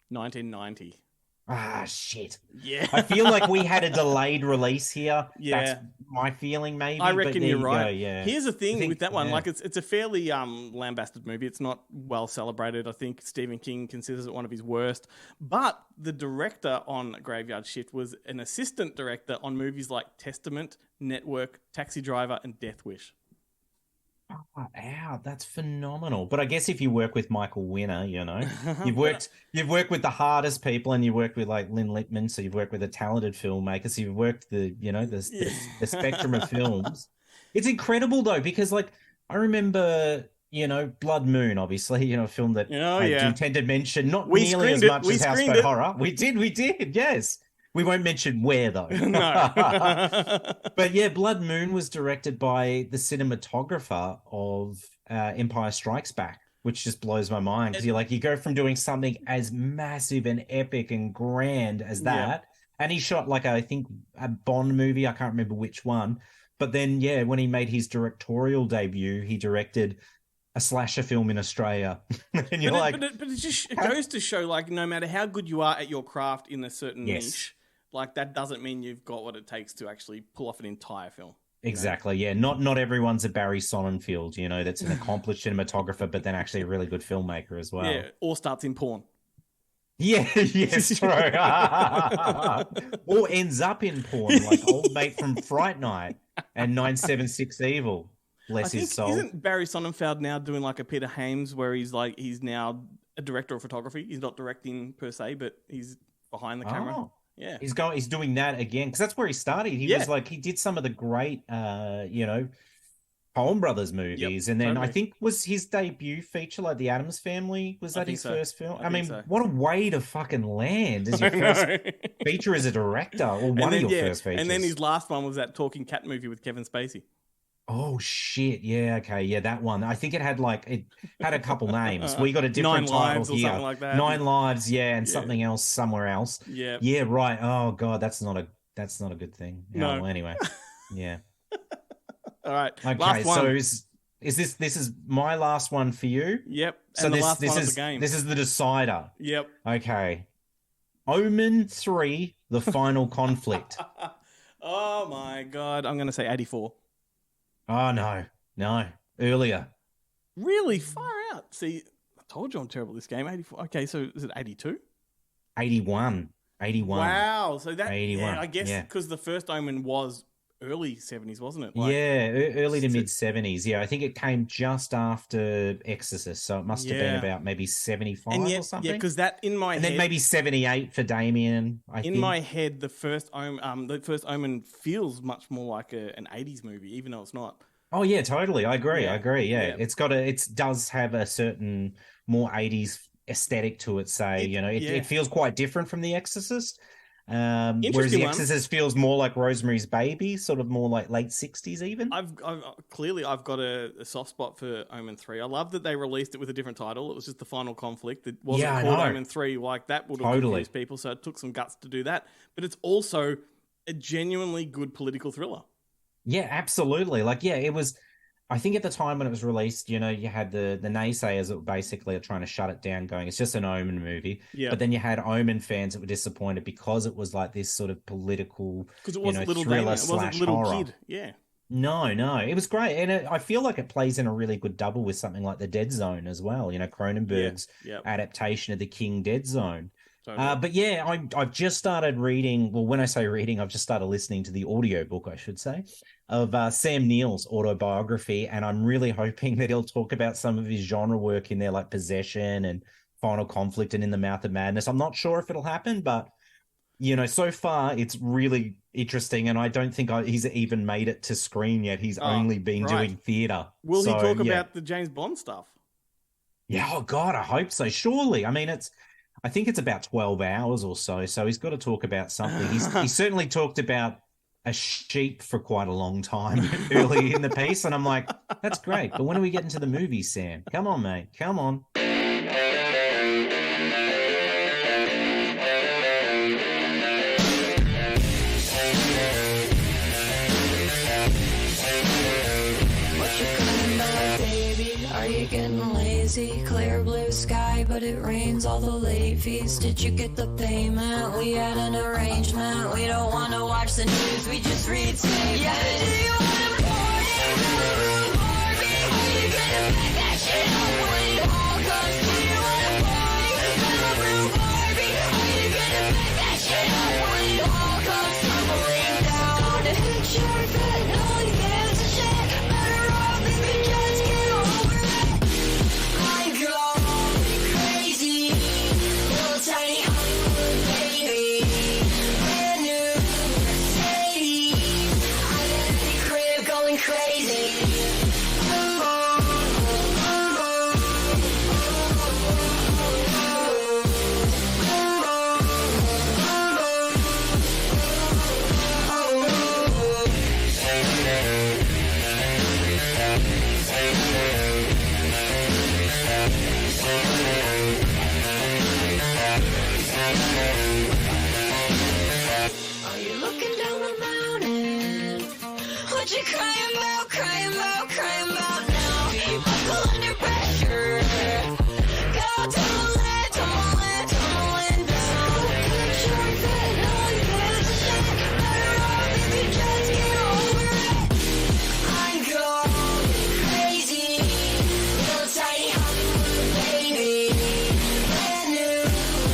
1990. Ah, shit. Yeah. I feel like we had a delayed release here. Yeah. That's my feeling, maybe. I reckon you're right. Go, yeah. Here's the thing with that one. Like, it's a fairly lambasted movie. It's not well celebrated. I think Stephen King considers it one of his worst. But the director on Graveyard Shift was an assistant director on movies like Testament, Network, Taxi Driver, and Death Wish. Oh, wow, that's phenomenal. But I guess if you work with Michael Winner, you've worked with the hardest people, and you worked with like Lynn Littman, so you've worked with a talented filmmaker, so you've worked the spectrum of films. It's incredible though, because like I remember, Blood Moon, obviously, a film that I do tend to mention, not nearly as much as Houseboat Horror. We did, yes. We won't mention where, though. No. But yeah, Blood Moon was directed by the cinematographer of Empire Strikes Back, which just blows my mind. Because you go from doing something as massive and epic and grand as that, and he shot I think a Bond movie. I can't remember which one. But then, when he made his directorial debut, he directed a slasher film in Australia. And you're but it goes to show, like, no matter how good you are at your craft in a certain niche, like, that doesn't mean you've got what it takes to actually pull off an entire film. Exactly, yeah. Not everyone's a Barry Sonnenfeld, that's an accomplished cinematographer, but then actually a really good filmmaker as well. Yeah, or starts in porn. Yeah, yes, true. Or ends up in porn, like old mate from Fright Night and 976 Evil. Bless his soul. Isn't Barry Sonnenfeld now doing like a Peter Hames, where he's now a director of photography? He's not directing per se, but he's behind the camera. Oh. Yeah, he's doing that again, because that's where he started. He was he did some of the great Coen Brothers movies, and then I think was his debut feature, like The Addams Family. Was that his first film? I mean, what a way to fucking land as your first feature as a director, or one of your first features. And then his last one was that Talking Cat movie with Kevin Spacey. Oh shit! Yeah, okay, yeah, that one. I think it had a couple names. We got a different title here. Something like that. 9 Lives, and something else somewhere else. Yeah, yeah, right. Oh god, that's not a good thing. No. Well, anyway, yeah. All right. Okay, last one. So is this is my last one for you? Yep. So and this the last one is of the game. This is the decider. Yep. Okay. Omen 3: The Final Conflict. Oh my god! I'm going to say 84. Oh, no. Earlier. Really? Far out. See, I told you I'm terrible at this game. 84. Okay, so is it 82? 81. Wow. So that, 81. I guess, because the first Omen was early 70s, wasn't it? Early to mid 70s. Yeah, I think it came just after Exorcist, so it must have been about maybe 75 or something. Yeah, because that in my head, and then maybe 78 for Damien. In my head, the first Omen feels much more like an 80s movie, even though it's not. Oh yeah, totally. I agree. Yeah, it does have a certain more 80s aesthetic to it. It feels quite different from The Exorcist. Whereas The Exorcist feels more like Rosemary's Baby, sort of more like late 60s even. I've got a soft spot for Omen 3. I love that they released it with a different title. It was just The Final Conflict. It wasn't called Omen 3. Like, that would have confused people, so it took some guts to do that. But it's also a genuinely good political thriller. Yeah, absolutely. It was... I think at the time when it was released, you had the naysayers that basically are trying to shut it down, going, it's just an Omen movie. Yeah. But then you had Omen fans that were disappointed because it was like this sort of political, because it wasn't little thriller Damien, it wasn't / little horror. Kid. Yeah. No, it was great, and I feel like it plays in a really good double with something like The Dead Zone as well. Cronenberg's adaptation of The King Dead Zone. Totally. But yeah, I've just started reading. Well, when I say reading, I've just started listening to the audiobook, I should say, of Sam Neill's autobiography, and I'm really hoping that he'll talk about some of his genre work in there, like Possession and Final Conflict and In the Mouth of Madness. I'm not sure if it'll happen, but so far it's really interesting, and I don't think he's even made it to screen yet. He's only been doing theatre. Will he talk about the James Bond stuff? Yeah, oh God, I hope so. Surely. I mean, I think it's about 12 hours or so he's got to talk about something. He certainly talked about a sheep for quite a long time early in the piece, and I'm like, that's great, but when are we getting to the movie, Sam? Come on, mate, come on. Getting lazy, clear blue sky, but it rains all the late fees. Did you get the payment? We had an arrangement. We don't want to watch the news, we just read statements. Yeah, do you want to party? Barbie? Are you gonna back that shit up when it all comes to you? Want to party? Barbie? Are you gonna back that shit up when it all comes tumbling down? Hit your bed, no one gives a shit. Better off if you just get over it. I'm going crazy, little tiny Hollywood baby, brand new Mercedes, I'm in the crib going crazy. Are you looking down the mountain? What you crying about, crying about, crying about now? You buckle under pressure. Go tumbling, tumbling, tumbling down. Get your bed, no one gives a shit. Better off if you just get over it. I'm going crazy, little tiny Hollywood baby, brand new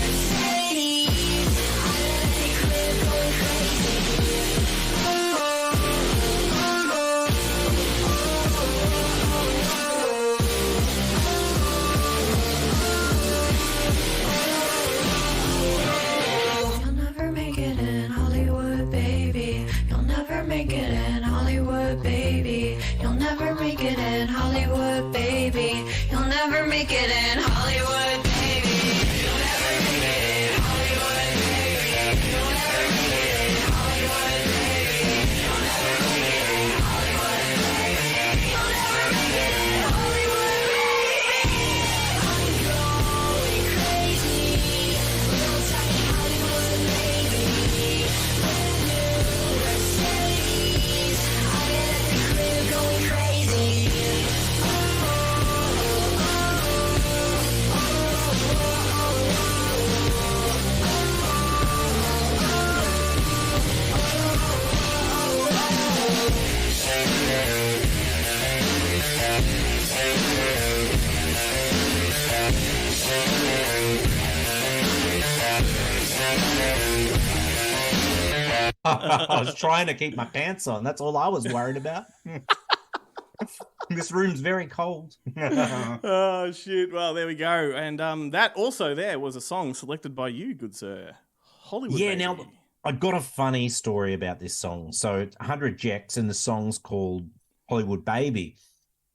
Mercedes, I'm in the crib going crazy. You'll never make it in Hollywood, baby. You'll never make it in Hollywood, baby. You'll never make it in Hollywood, baby. You'll never make it in Hollywood, baby. You'll never make it in Hollywood, baby. You'll never make it in Hollywood, baby. You'll never make it in Hollywood, baby. You'll never make it in Hollywood, baby. I'm going crazy, little tiny Hollywood baby, brand new Mercedes, I'm in the crib going crazy. I was trying to keep my pants on. That's all I was worried about. This room's very cold. Oh, shit. Well, there we go. And that also there was a song selected by you, good sir. Hollywood Yeah, Baby. now, I've got a funny story about this song. So, 100 Jacks, and the song's called Hollywood Baby.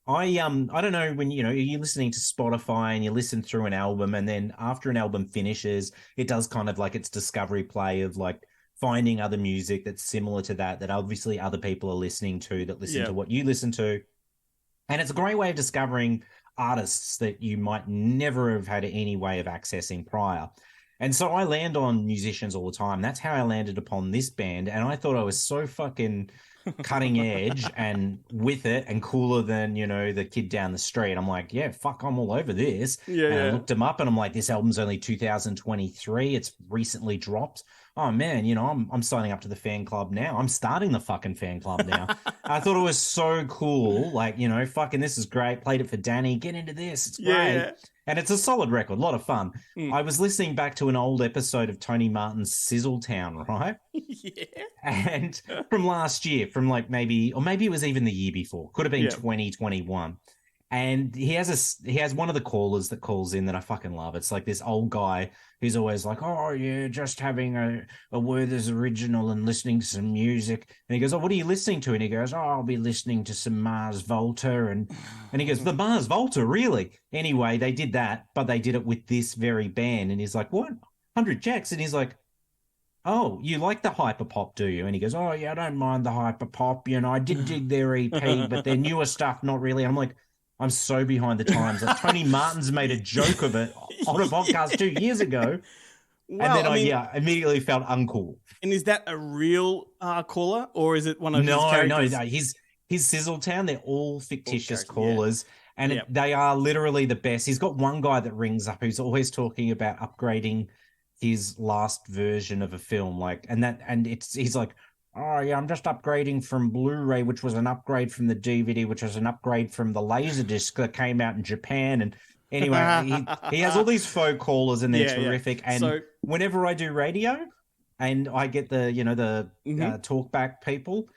I don't know, when you're listening to Spotify and you listen through an album, and then after an album finishes, it does kind of like its discovery play of like finding other music that's similar to that obviously other people are listening to, that listen to what you listen to. And it's a great way of discovering artists that you might never have had any way of accessing prior. And so I land on musicians all the time. That's how I landed upon this band. And I thought I was so fucking cutting edge and with it and cooler than, the kid down the street. I'm like, yeah, fuck, I'm all over this. I looked them up and I'm like, this album's only 2023. It's recently dropped. oh man, I'm signing up to the fan club now. I'm starting the fucking fan club now. I thought it was so cool. Like, fucking this is great. Played it for Danny. Get into this. It's great. Yeah. And it's a solid record, a lot of fun. Mm. I was listening back to an old episode of Tony Martin's Sizzletown, right? Yeah. And from last year, from like maybe it was even the year before. Could have been 2021. And he has one of the callers that calls in that I fucking love. It's like this old guy who's always like, oh, yeah, just having a Werther's original and listening to some music. And he goes, oh, what are you listening to? And he goes, oh, I'll be listening to some Mars Volta. And he goes, the Mars Volta, really? Anyway, they did that, but they did it with this very band. And he's like, what? 100 Jacks? And he's like, oh, you like the hyperpop, do you? And he goes, oh, yeah, I don't mind the hyperpop. I did dig their EP, but their newer stuff, not really. And I'm like, I'm so behind the times. Like Tony Martin's made a joke of it on a podcast 2 years ago. Well, and then I immediately felt uncool. And is that a real caller or is it one of his characters? No. His Sizzletown, they're all fictitious callers. Yeah. And they are literally the best. He's got one guy that rings up who's always talking about upgrading his last version of a film. He's like, oh, yeah, I'm just upgrading from Blu-ray, which was an upgrade from the DVD, which was an upgrade from the Laserdisc that came out in Japan. And anyway, he has all these faux callers and they're terrific. Yeah. And whenever I do radio and I get the talkback people,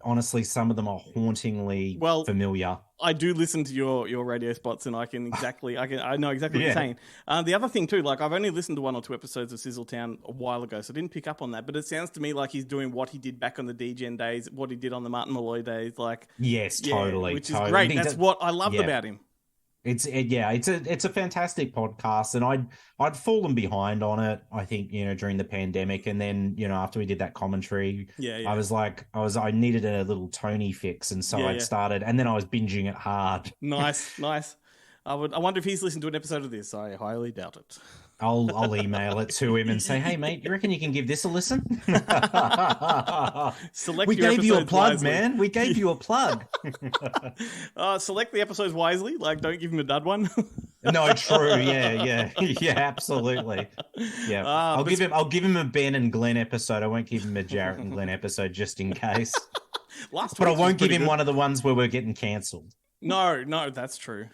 honestly, some of them are hauntingly familiar. I do listen to your radio spots, and I know exactly what you're saying. The other thing too, like I've only listened to 1 or 2 episodes of Sizzletown a while ago, so I didn't pick up on that. But it sounds to me like he's doing what he did back on the DGen days, what he did on the Martin Malloy days. Like, yes, totally, which is great. That's what I loved about him. It's a fantastic podcast, and I'd fallen behind on it. I think during the pandemic, and then after we did that commentary, I was like, I needed a little Tony fix, and so I'd started, and then I was binging it hard. Nice. I wonder if he's listened to an episode of this. I highly doubt it. I'll email it to him and say, hey mate, you reckon you can give this a listen? We gave you a plug, wisely. Man. We gave you a plug. Select the episodes wisely. Like, don't give him a dud one. No, true. Yeah, absolutely. Yeah, I'll give him a Ben and Glenn episode. I won't give him a Jarret and Glenn episode just in case. But I won't give him one of the ones where we're getting cancelled. No, that's true.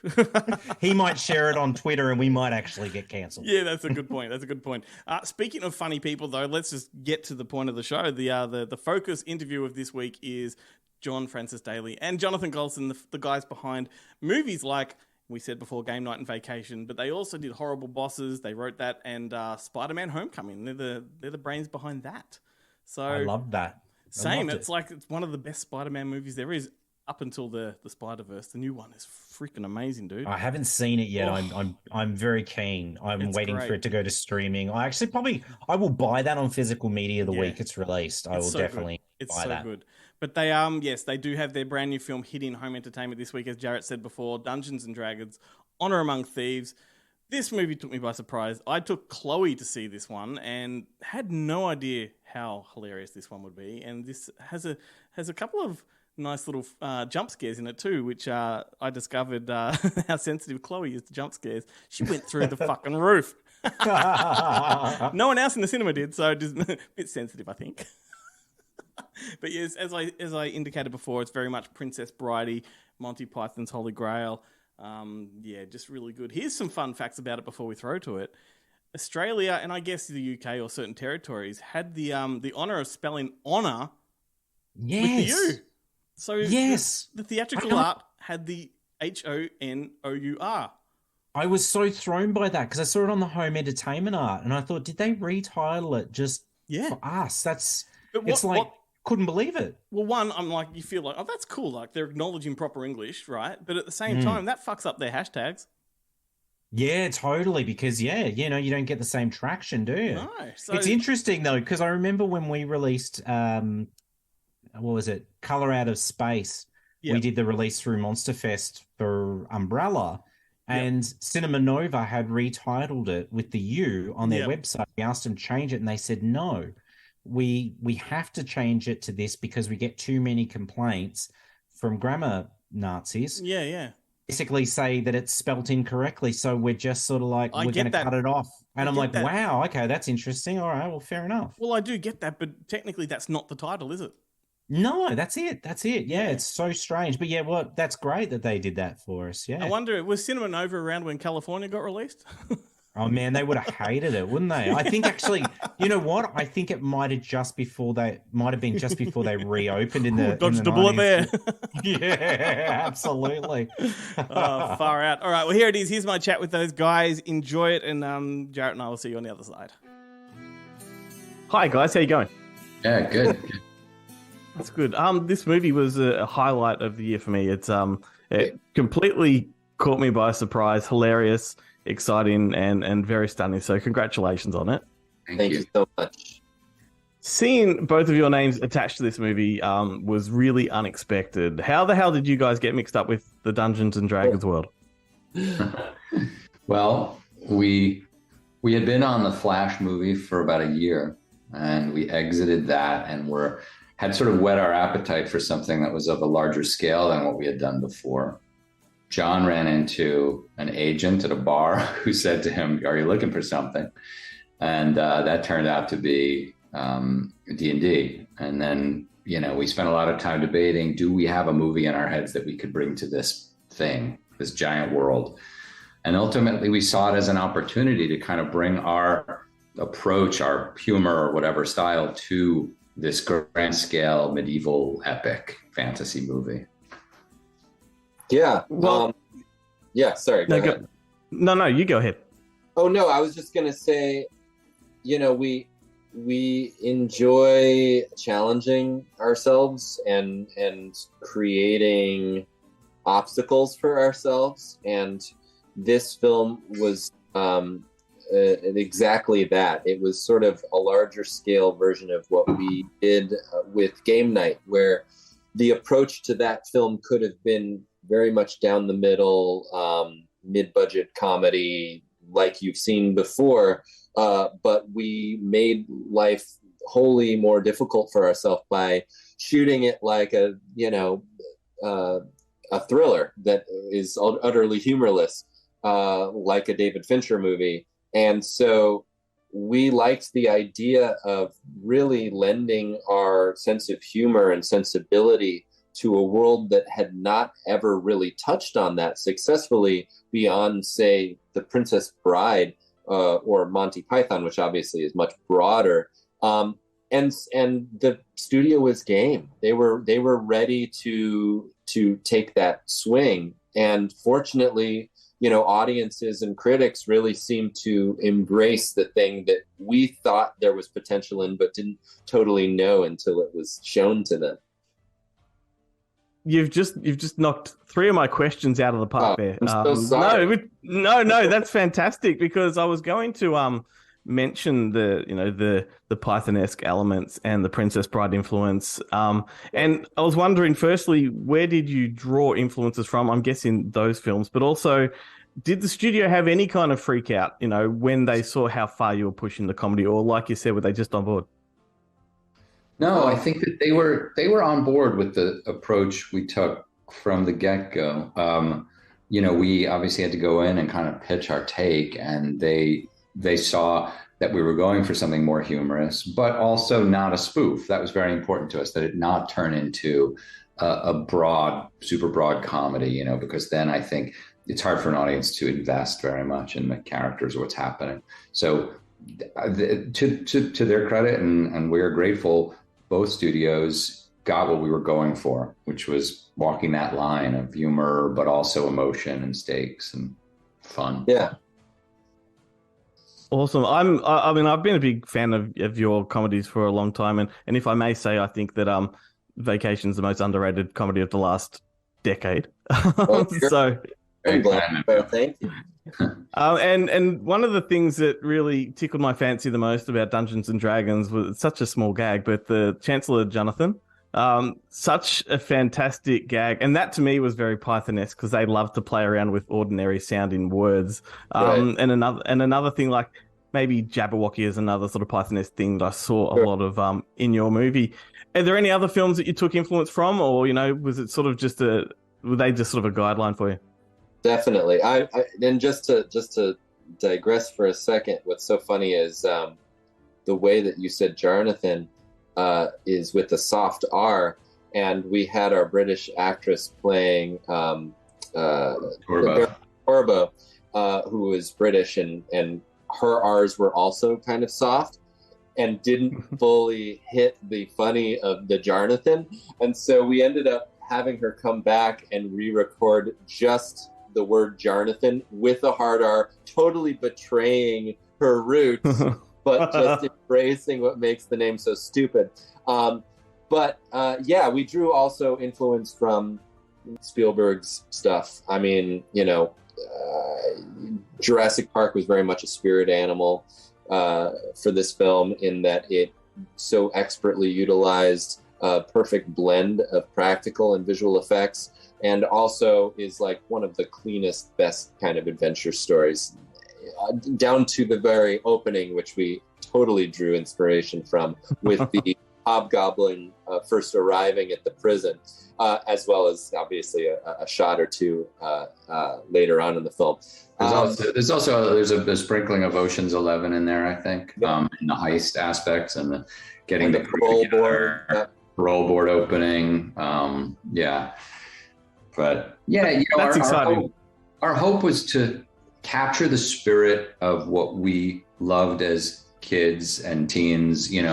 He might share it on Twitter and we might actually get cancelled. Yeah, that's a good point. Speaking of funny people, though, let's just get to the point of the show. The focus interview of this week is John Francis Daley and Jonathan Goldstein, the guys behind movies like we said before, Game Night and Vacation, but they also did Horrible Bosses. They wrote that, and Spider-Man: Homecoming. They're the brains behind that. So I love that. Same. It's one of the best Spider-Man movies there is. Up until the Spider-Verse, the new one is freaking amazing, dude. I haven't seen it yet. Oh. I'm very keen. I'm waiting for it to go to streaming. I will buy that on physical media the week it's released. I will definitely buy that. It's so good. But they they do have their brand new film hitting home entertainment this week, as Jarret said before. Dungeons and Dragons: Honor Among Thieves. This movie took me by surprise. I took Chloe to see this one and had no idea how hilarious this one would be. And this has a couple of nice little jump scares in it too, which I discovered how sensitive Chloe is to jump scares. She went through the fucking roof. No one else in the cinema did, so just a bit sensitive, I think. But yes, as I indicated before, it's very much Princess Bridey, Monty Python's Holy Grail. Just really good. Here's some fun facts about it before we throw to it. Australia, and I guess the UK or certain territories, had the honour of spelling honour with the U. So the theatrical art had the HONOUR. I was so thrown by that because I saw it on the home entertainment art and I thought, did they retitle it just for us? Couldn't believe it. Well, one, I'm like, you feel like, oh, that's cool. Like they're acknowledging proper English, right? But at the same time, that fucks up their hashtags. Yeah, totally. Because you don't get the same traction, do you? No. So it's interesting though, because I remember when we released, what was it? Color Out of Space. Yep. We did the release through Monster Fest for Umbrella, and Cinema Nova had retitled it with the U on their website. We asked them to change it, and they said no. We have to change it to this because we get too many complaints from grammar Nazis. Yeah. basically say that it's spelt incorrectly, so we're just sort of like, we're going to cut it off. And I'm like, wow, okay, that's interesting. All right, well, fair enough. Well, I do get that, but technically that's not the title, is it? No, that's it. Yeah, it's so strange. But yeah, well, that's great that they did that for us. Yeah. I wonder, was Cinema Nova around when California got released? Oh man, they would have hated it, wouldn't they? I think actually, you know what? I think it might have been just before they reopened in the dodged a bullet there. Yeah, absolutely. Far out. All right, well here it is. Here's my chat with those guys. Enjoy it, and Jarret and I will see you on the other side. Hi guys, how you going? Yeah, good. That's good. This movie was a highlight of the year for me. It completely caught me by surprise. Hilarious, exciting, and very stunning. So congratulations on it. Thank you so much. Seeing both of your names attached to this movie was really unexpected. How the hell did you guys get mixed up with the Dungeons and Dragons world? Well, we had been on the Flash movie for about a year, and we exited that and had sort of whet our appetite for something that was of a larger scale than what we had done before. John ran into an agent at a bar who said to him, "Are you looking for something?" And that turned out to be D&D. And then, we spent a lot of time debating, do we have a movie in our heads that we could bring to this thing, this giant world? And ultimately we saw it as an opportunity to kind of bring our approach, our humor or whatever style to this grand scale medieval epic fantasy movie. Yeah. Well, yeah, sorry. Go ahead. No, you go ahead. Oh, no, I was just going to say, we enjoy challenging ourselves and creating obstacles for ourselves. And this film was exactly that. It was sort of a larger scale version of what we did with Game Night, where the approach to that film could have been very much down the middle, mid-budget comedy like you've seen before, but we made life wholly more difficult for ourselves by shooting it like a thriller that is utterly humorless, like a David Fincher movie. And so we liked the idea of really lending our sense of humor and sensibility to a world that had not ever really touched on that successfully beyond, say, The Princess Bride or Monty Python, which obviously is much broader. And the studio was game. They were ready to take that swing. And fortunately, audiences and critics really seemed to embrace the thing that we thought there was potential in, but didn't totally know until it was shown to them. You've just knocked three of my questions out of the park there. I'm so sorry. No, that's fantastic, because I was going to mention the Python-esque elements and the Princess Bride influence. And I was wondering, firstly, where did you draw influences from? I'm guessing those films, but also, did the studio have any kind of freak out, when they saw how far you were pushing the comedy, or like you said, were they just on board? No, I think that they were on board with the approach we took from the get-go. We obviously had to go in and kind of pitch our take, and they saw that we were going for something more humorous, but also not a spoof. That was very important to us, that it not turn into a super broad comedy, because then I think it's hard for an audience to invest very much in the characters or what's happening. So to their credit, and we're grateful, both studios got what we were going for, which was walking that line of humor, but also emotion and stakes and fun. Yeah. Awesome. I've been a big fan of your comedies for a long time, and if I may say, I think that Vacation's the most underrated comedy of the last decade. Well, so very glad. Thank you. And one of the things that really tickled my fancy the most about Dungeons and Dragons was such a small gag, but the Chancellor Jonathan, such a fantastic gag, and that to me was very Python-esque, because they love to play around with ordinary sounding words. Right. And another thing, like maybe Jabberwocky is another sort of Python-esque thing that I saw a lot of in your movie. Are there any other films that you took influence from, or was it sort of just were they just sort of a guideline for you? Definitely. I and just to digress for a second, what's so funny is the way that you said Jarnathan is with the soft R, and we had our British actress playing Torbo, who is British, and her R's were also kind of soft and didn't fully hit the funny of the Jarnathan. And so we ended up having her come back and re-record just the word Jarnathan with a hard R, totally betraying her roots, but just embracing what makes the name so stupid. But we drew also influence from Spielberg's stuff. I mean, Jurassic Park was very much a spirit animal for this film, in that it so expertly utilized a perfect blend of practical and visual effects, and also is like one of the cleanest, best kind of adventure stories, down to the very opening, which we totally drew inspiration from, with the hobgoblin first arriving at the prison, as well as obviously a shot or two later on in the film. There's a sprinkling of Ocean's 11 in there, I think, in the heist aspects and the getting the parole board opening. But that's exciting. Our hope was to capture the spirit of what we loved as kids and teens, in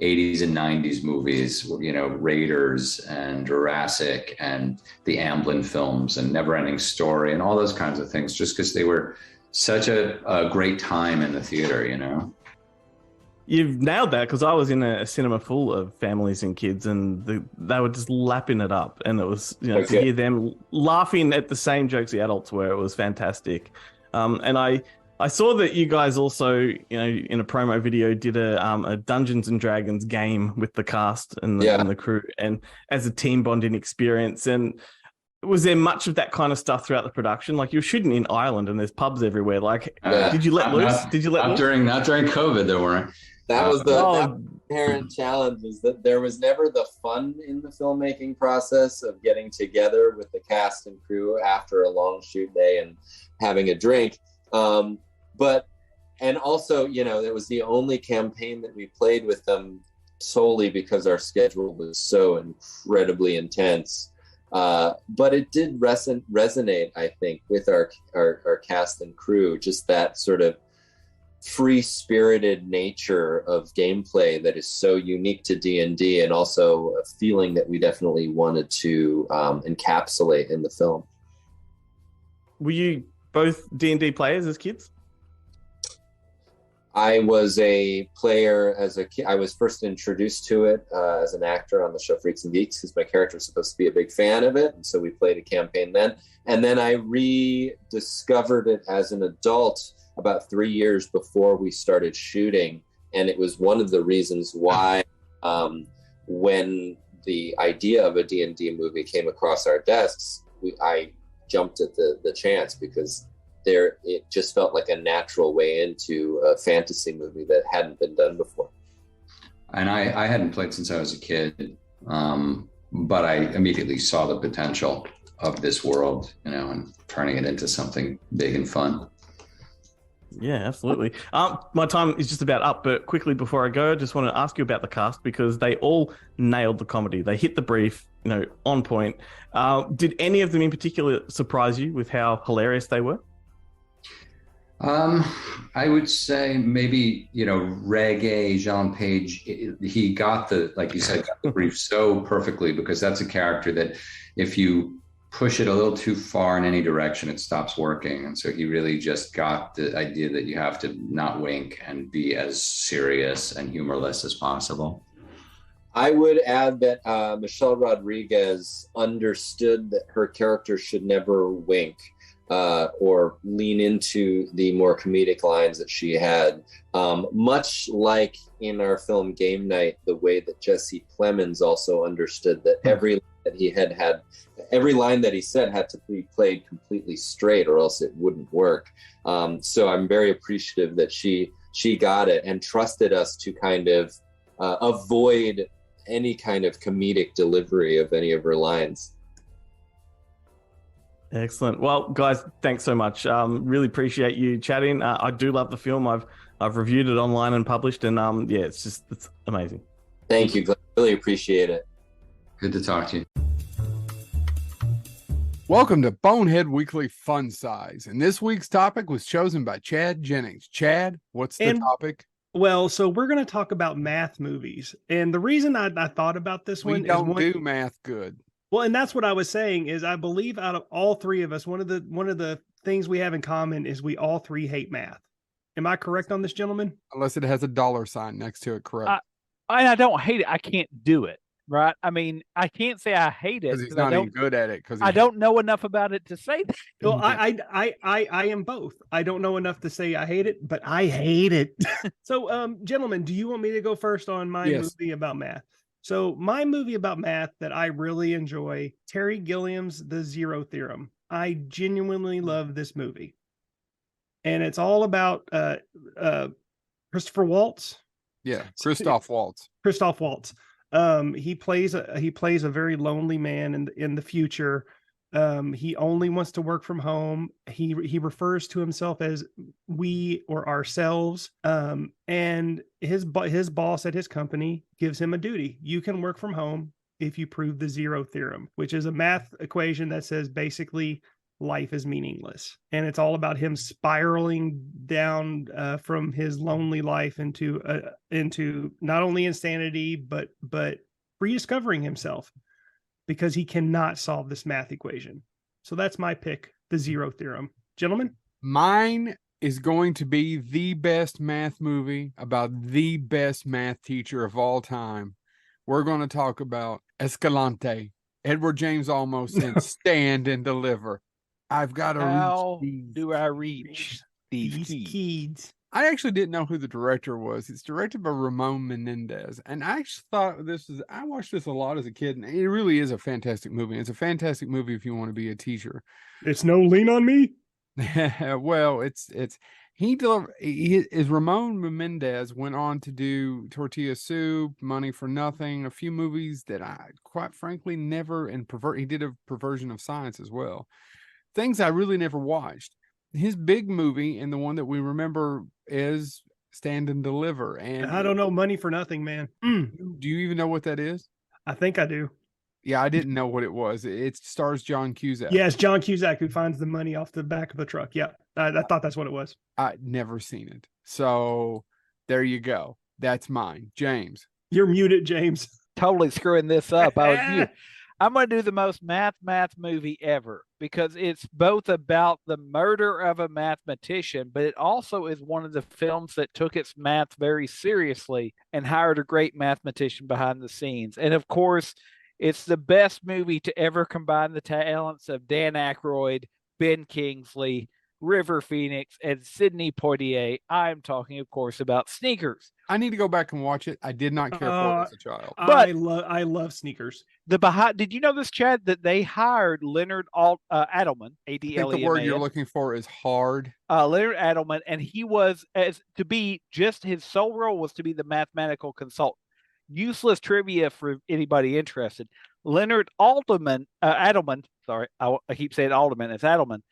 80s and 90s movies, Raiders and Jurassic and the Amblin films and Neverending Story and all those kinds of things, just because they were such a great time in the theater, You've nailed that, because I was in a cinema full of families and kids, and they were just lapping it up, and it was to hear them laughing at the same jokes the adults were. It was fantastic. And I saw that you guys also, in a promo video, did a Dungeons and Dragons game with the cast and the crew, and as a team bonding experience. And was there much of that kind of stuff throughout the production? Like, you're shooting in Ireland and there's pubs everywhere. Like, did you let loose? Not during COVID, there weren't. That was the inherent challenge, is that there was never the fun in the filmmaking process of getting together with the cast and crew after a long shoot day and having a drink. And also, it was the only campaign that we played with them solely because our schedule was so incredibly intense. But it did resonate, I think, with our cast and crew, just that sort of free-spirited nature of gameplay that is so unique to D&D, and also a feeling that we definitely wanted to encapsulate in the film. Were you both D&D players as kids? I was a player as a kid. I was first introduced to it as an actor on the show Freaks and Geeks, because my character was supposed to be a big fan of it, and so we played a campaign then. And then I rediscovered it as an adult about 3 years before we started shooting, and it was one of the reasons why when the idea of a D&D movie came across our desks, I jumped at the chance, because it just felt like a natural way into a fantasy movie that hadn't been done before. And I hadn't played since I was a kid, but I immediately saw the potential of this world, and turning it into something big and fun. Yeah, absolutely. My time is just about up, but quickly before I go, I just want to ask you about the cast, because they all nailed the comedy. They hit the brief, on point. Did any of them in particular surprise you with how hilarious they were? I would say maybe, Reggae, Jean Page, he got like you said, got the brief so perfectly, because that's a character that if you push it a little too far in any direction, it stops working. And so he really just got the idea that you have to not wink and be as serious and humorless as possible. I would add that Michelle Rodriguez understood that her character should never wink or lean into the more comedic lines that she had. Much like in our film Game Night, the way that Jesse Plemons also understood that every line that he said had to be played completely straight, or else it wouldn't work. So I'm very appreciative that she got it and trusted us to kind of avoid any kind of comedic delivery of any of her lines. Excellent. Well, guys, thanks so much. Really appreciate you chatting. I do love the film. I've reviewed it online and published, and yeah, it's amazing. Thank you, Glenn. Really appreciate it. Good to talk to you. Welcome to Bonehead Weekly Fun Size. And this week's topic was chosen by Chad Jennings. Chad, what's the topic? Well, so we're going to talk about math movies. And the reason I thought about this one is... We don't do math good. Well, and that's what I was saying is I believe out of all three of us, one of the things we have in common is we all three hate math. Am I correct on this, gentlemen? Unless it has a dollar sign next to it, correct? I don't hate it. I can't do it. Right. I mean, I can't say I hate it because he's not even good at it. I don't know enough about it to say that. Well, I am both. I don't know enough to say I hate it, but I hate it. So, gentlemen, do you want me to go first on my movie about math? So, my movie about math that I really enjoy, Terry Gilliam's The Zero Theorem. I genuinely love this movie, and it's all about Christopher Waltz. Yeah, Christoph Waltz. Christoph Waltz. He plays a very lonely man in the future. He only wants to work from home. He refers to himself as we or ourselves. And his boss at his company gives him a duty. You can work from home if you prove the zero theorem, which is a math equation that says basically life is meaningless. And it's all about him spiraling down from his lonely life into not only insanity, but rediscovering himself because he cannot solve this math equation. So that's my pick, the zero theorem. Gentlemen? Mine is going to be the best math movie about the best math teacher of all time. We're going to talk about Escalante. Edward James Olmos said, "Stand and deliver." I've got to How reach do I reach these keys? I actually didn't know who the director was. It's directed by Ramon Menendez. And I actually thought I watched this a lot as a kid, and it really is a fantastic movie. It's a fantastic movie if you want to be a teacher. It's no Lean on Me. Well, Ramon Menendez went on to do Tortilla Soup, Money for Nothing, a few movies that I quite frankly never, he did a Perversion of Science as well. Things I really never watched. His big movie, and the one that we remember, is Stand and Deliver. And I don't know, Money for Nothing, man. Do you even know what that is? I think I do. Yeah, I didn't know what it was. It stars John Cusack. Yeah, it's John Cusack who finds the money off the back of the truck. Yeah, I thought that's what it was. I'd never seen it. So there you go. That's mine. James. You're muted, James. Totally screwing this up. I'm going to do the most math movie ever because it's both about the murder of a mathematician, but it also is one of the films that took its math very seriously and hired a great mathematician behind the scenes. And of course, it's the best movie to ever combine the talents of Dan Aykroyd, Ben Kingsley, River Phoenix, and Sidney Poitier. I'm talking, of course, about Sneakers. I need to go back and watch it. I did not care for it as a child. But I love Sneakers. Did you know this, Chad, that they hired Leonard Adelman, A-D-L-E-M-A-N. I think the word you're looking for is hard. Leonard Adelman, and he was his sole role was to be the mathematical consultant. Useless trivia for anybody interested. Leonard Adelman, sorry, I keep saying Alderman, it's Adelman,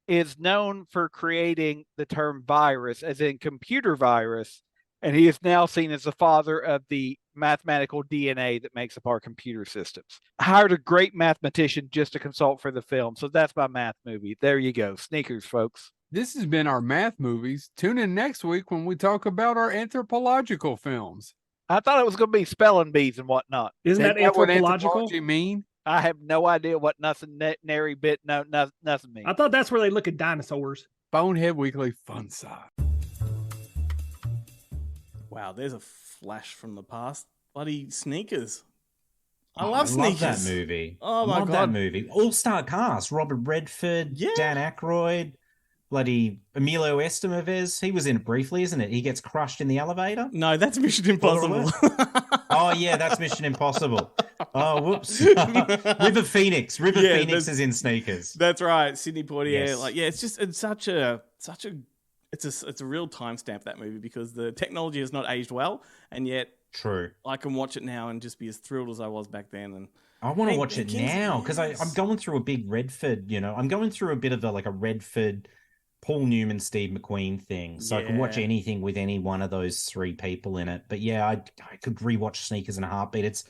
is known for creating the term virus, as in computer virus, and he is now seen as the father of the mathematical DNA that makes up our computer systems. Hired a great mathematician just to consult for the film, so that's my math movie. There you go. Sneakers, folks. This has been our math movies. Tune in next week when we talk about our anthropological films. I thought it was going to be spelling bees and whatnot. Isn't that anthropological? What anthropology mean? I have no idea what nothing means. I thought that's where they look at dinosaurs. Bonehead Weekly Fun Size. Wow, there's a flash from the past. Bloody Sneakers. I love Sneakers. I love that movie. Oh my God. That movie. All-star cast. Robert Redford, Dan Aykroyd, bloody Emilio Estevez. He was in it briefly, isn't it? He gets crushed in the elevator. No, that's Mission Impossible. Oh, yeah, that's Mission Impossible. Oh, whoops. River Phoenix. River Phoenix is in Sneakers. That's right. Sidney Poitier. Yes. It's a real timestamp, that movie, because the technology has not aged well, and yet True. I can watch it now and just be as thrilled as I was back then. And I want to Hey, watch it Kingsley, now because I'm yes. going through a big Redford, I'm going through a bit of a Redford, Paul Newman, Steve McQueen thing. So I can watch Yeah. anything with any one of those three people in it. But yeah, I could rewatch Sneakers in a heartbeat.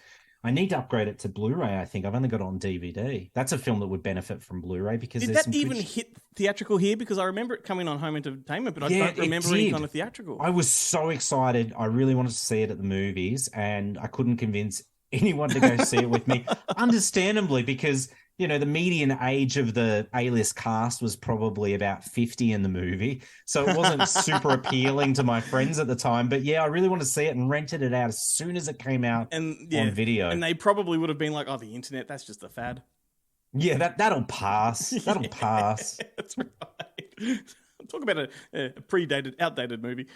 I need to upgrade it to Blu-ray, I think. I've only got it on DVD. That's a film that would benefit from Blu-ray because Did there's that some even hit theatrical here? Because I remember it coming on home entertainment, but I Yeah, don't remember it any did. kind of theatrical. I was so excited. I really wanted to see it at the movies, and I couldn't convince anyone to go see it with me. Understandably, because the median age of the A-list cast was probably about 50 in the movie, so it wasn't super appealing to my friends at the time. But yeah, I really wanted to see it and rented it out as soon as it came out on video. And they probably would have been like, "Oh, the internet, that's just a fad." Yeah, that'll pass. That'll pass. That's right. Talk about a predated, outdated movie.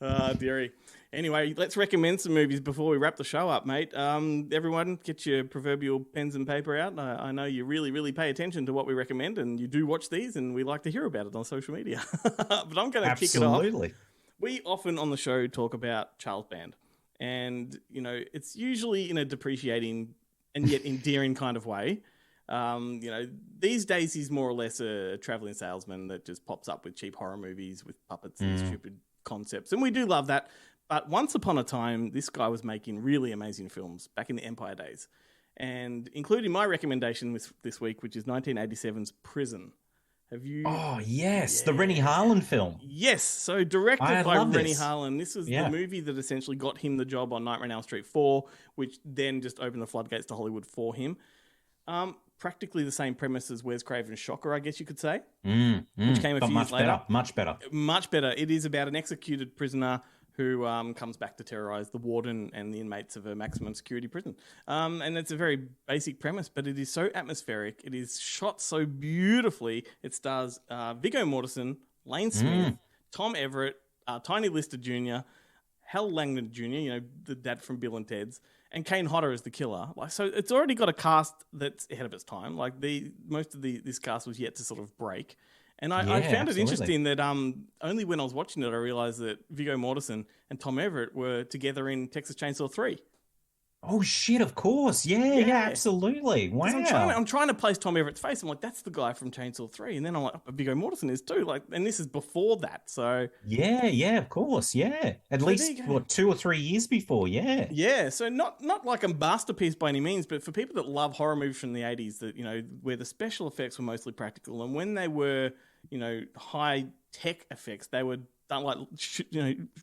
Dearie. Anyway, let's recommend some movies before we wrap the show up, mate. Everyone, get your proverbial pens and paper out. I know you really, really pay attention to what we recommend, and you do watch these, and we like to hear about it on social media. But I'm going to kick it off. Absolutely. We often on the show talk about Charles Band, and it's usually in a depreciating and yet endearing kind of way. These days he's more or less a traveling salesman that just pops up with cheap horror movies with puppets and stupid concepts, and we do love that. But once upon a time, this guy was making really amazing films back in the Empire days, and including my recommendation this week, which is 1987's Prison. Have you? Oh yes, the Rennie Harlan film. Yes, so directed by Rennie Harlan. This was the movie that essentially got him the job on Nightmare on Elm Street 4, which then just opened the floodgates to Hollywood for him. Practically the same premise as Wes Craven's Shocker, I guess you could say, which came a few years later. Much better. Much better. It is about an executed prisoner who comes back to terrorize the warden and the inmates of a maximum security prison. And it's a very basic premise, but it is so atmospheric. It is shot so beautifully. It stars Viggo Mortensen, Lane Smith, Tom Everett, Tiny Lister Jr., Hal Langdon Jr., the dad from Bill and Ted's, and Kane Hodder as the killer. So it's already got a cast that's ahead of its time. Most of this cast was yet to sort of break. And I found it interesting that only when I was watching it, I realized that Viggo Mortensen and Tom Everett were together in Texas Chainsaw 3. Oh shit! Of course, yeah, absolutely. Wow. I'm trying to place Tom Everett's face. I'm like, that's the guy from Chainsaw 3, and then I'm like, oh, Viggo Mortensen is too. And this is before that, so yeah, of course, yeah. At least 2 or 3 years before, yeah. Yeah, so not like a masterpiece by any means, but for people that love horror movies from the 80s, that where the special effects were mostly practical, and when they were high tech effects, they were done like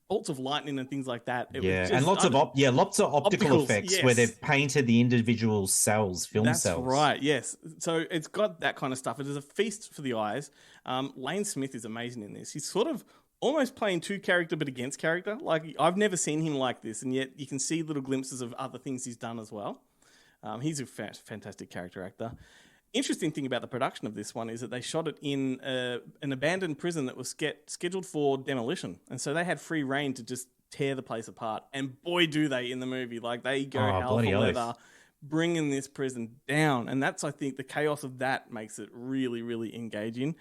bolts of lightning and things like that. It was just, and lots of optical effects where they've painted the individual cells, film cells. That's right, yes. So it's got that kind of stuff. It is a feast for the eyes. Lane Smith is amazing in this. He's sort of almost playing two character but against character. Like, I've never seen him like this, and yet you can see little glimpses of other things he's done as well. He's a fantastic character actor. Interesting thing about the production of this one is that they shot it in an abandoned prison that was scheduled for demolition. And so they had free reign to just tear the place apart. And boy, do they in the movie. Like, they go hell for leather, bringing this prison down. And that's, I think, the chaos of that makes it really, really engaging.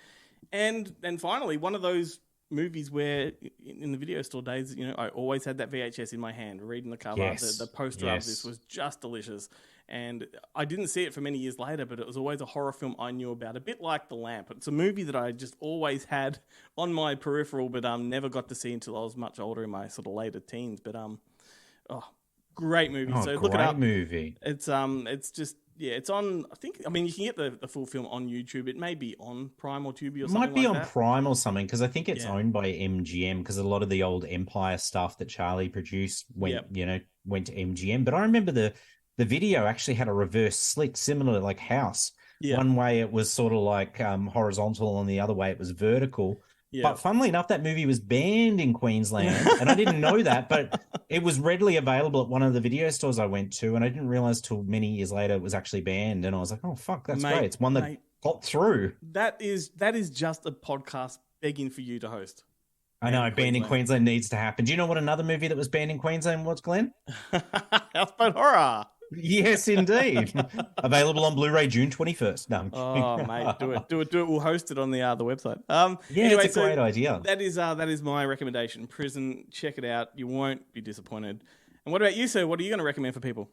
And finally, one of those movies where in the video store days, I always had that VHS in my hand, reading the cover. Yes. The poster of this was just delicious. And I didn't see it for many years later, but it was always a horror film I knew about, a bit like The Lamp. It's a movie that I just always had on my peripheral, but never got to see until I was much older in my sort of later teens. But great movie. So look it up. Movie. It's just it's on. I mean, you can get the full film on YouTube. It may be on Prime or Tubi or something. It might be like on Prime or something, because I think it's owned by MGM, because a lot of the old Empire stuff that Charlie produced went to MGM. But I remember the video actually had a reverse slit, similar to like House. Yeah. One way it was sort of like horizontal, and the other way it was vertical. Yeah. But funnily enough, that movie was banned in Queensland, and I didn't know that, but it was readily available at one of the video stores I went to, and I didn't realize till many years later it was actually banned, and I was like, oh, fuck, that's great. It's one that got through. That is just a podcast begging for you to host. I know, banned in Queensland needs to happen. Do you know what another movie that was banned in Queensland was, Glenn? Houseboat Horror. Yes, indeed. Available on Blu-ray June 21st. No, mate, do it. We'll host it on the website. Anyway, it's a great idea. That is my recommendation. Prison, check it out. You won't be disappointed. And what about you, sir? What are you going to recommend for people?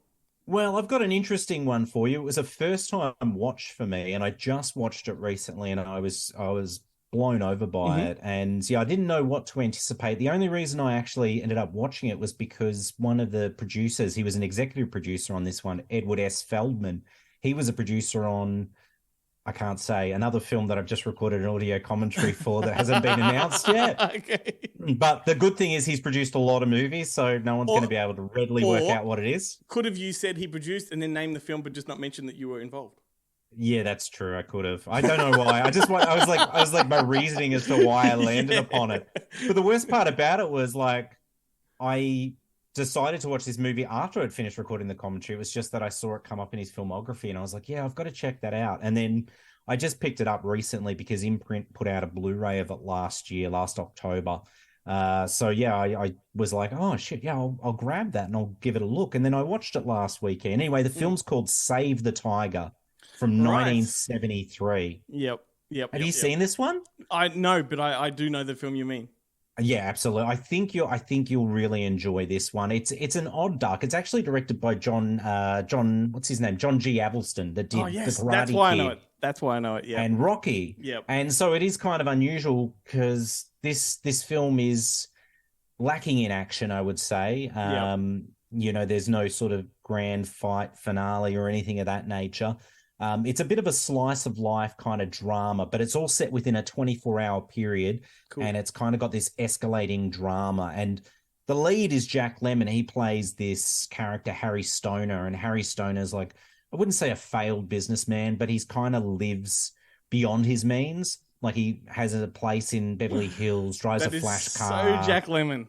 Well, I've got an interesting one for you. It was a first time watch for me, and I just watched it recently, and I was blown over by it. And yeah, I didn't know what to anticipate. The only reason I actually ended up watching it was because one of the producers, he was an executive producer on this one, Edward S. Feldman. He was a producer on, I can't say, another film that I've just recorded an audio commentary for that hasn't been announced yet. Okay. But the good thing is he's produced a lot of movies, so no one's going to be able to readily work out what it is. Could have you said he produced and then named the film, but just not mentioned that you were involved? Yeah, that's true. I could have. I don't know why. I was like my reasoning as to why I landed upon it. But the worst part about it was like I decided to watch this movie after I'd finished recording the commentary. It was just that I saw it come up in his filmography, and I was like, yeah, I've got to check that out. And then I just picked it up recently because Imprint put out a Blu-ray of it last October. So yeah, I was like, oh shit, yeah, I'll grab that and I'll give it a look. And then I watched it last weekend. Anyway, the film's called Save the Tiger from 1973. Yep. Have you seen this one? But I do know the film you mean. Yeah, absolutely. I think you'll really enjoy this one. It's an odd duck. It's actually directed by John what's his name? John G. Avildsen that did The Karate that's why Kid I know it. That's why I know it. Yeah. And Rocky. Yep. And so it is kind of unusual because this film is lacking in action, I would say. There's no sort of grand fight finale or anything of that nature. It's a bit of a slice of life kind of drama, but it's all set within a 24-hour period. Cool. And it's kind of got this escalating drama. And the lead is Jack Lemmon. He plays this character, Harry Stoner. And Harry Stoner's like, I wouldn't say a failed businessman, but he's kind of lives beyond his means. Like he has a place in Beverly Hills, drives a flash car. So Jack Lemmon.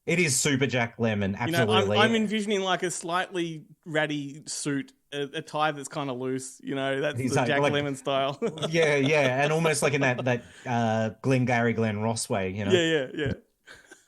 It is super Jack Lemmon, absolutely. I'm envisioning like a slightly ratty suit, a tie that's kind of loose. That's the Jack Lemmon style. yeah, and almost like in that Glenn Ross way. Yeah.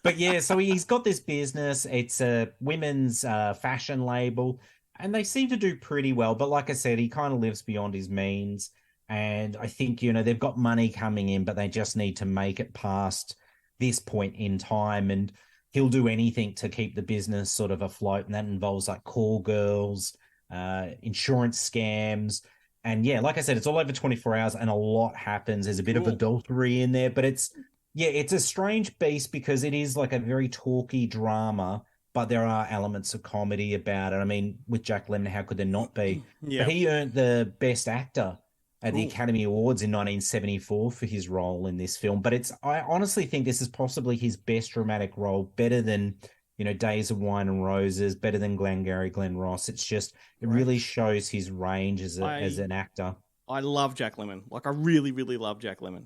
But yeah, so he's got this business. It's a women's fashion label, and they seem to do pretty well. But like I said, he kind of lives beyond his means. And I think, they've got money coming in, but they just need to make it past this point in time. And he'll do anything to keep the business sort of afloat. And that involves like call girls, insurance scams. And yeah, like I said, it's all over 24 hours and a lot happens. There's a bit of adultery in there, but it's a strange beast because it is like a very talky drama, but there are elements of comedy about it. I mean, with Jack Lemmon, how could there not be? Yeah. But he earned the Best Actor at the Academy Awards in 1974 for his role in this film. But I honestly think this is possibly his best dramatic role, better than, Days of Wine and Roses, better than Glenn Ross. It's just, it really shows his range as an actor. I love Jack Lemmon. Like, I really, really love Jack Lemmon.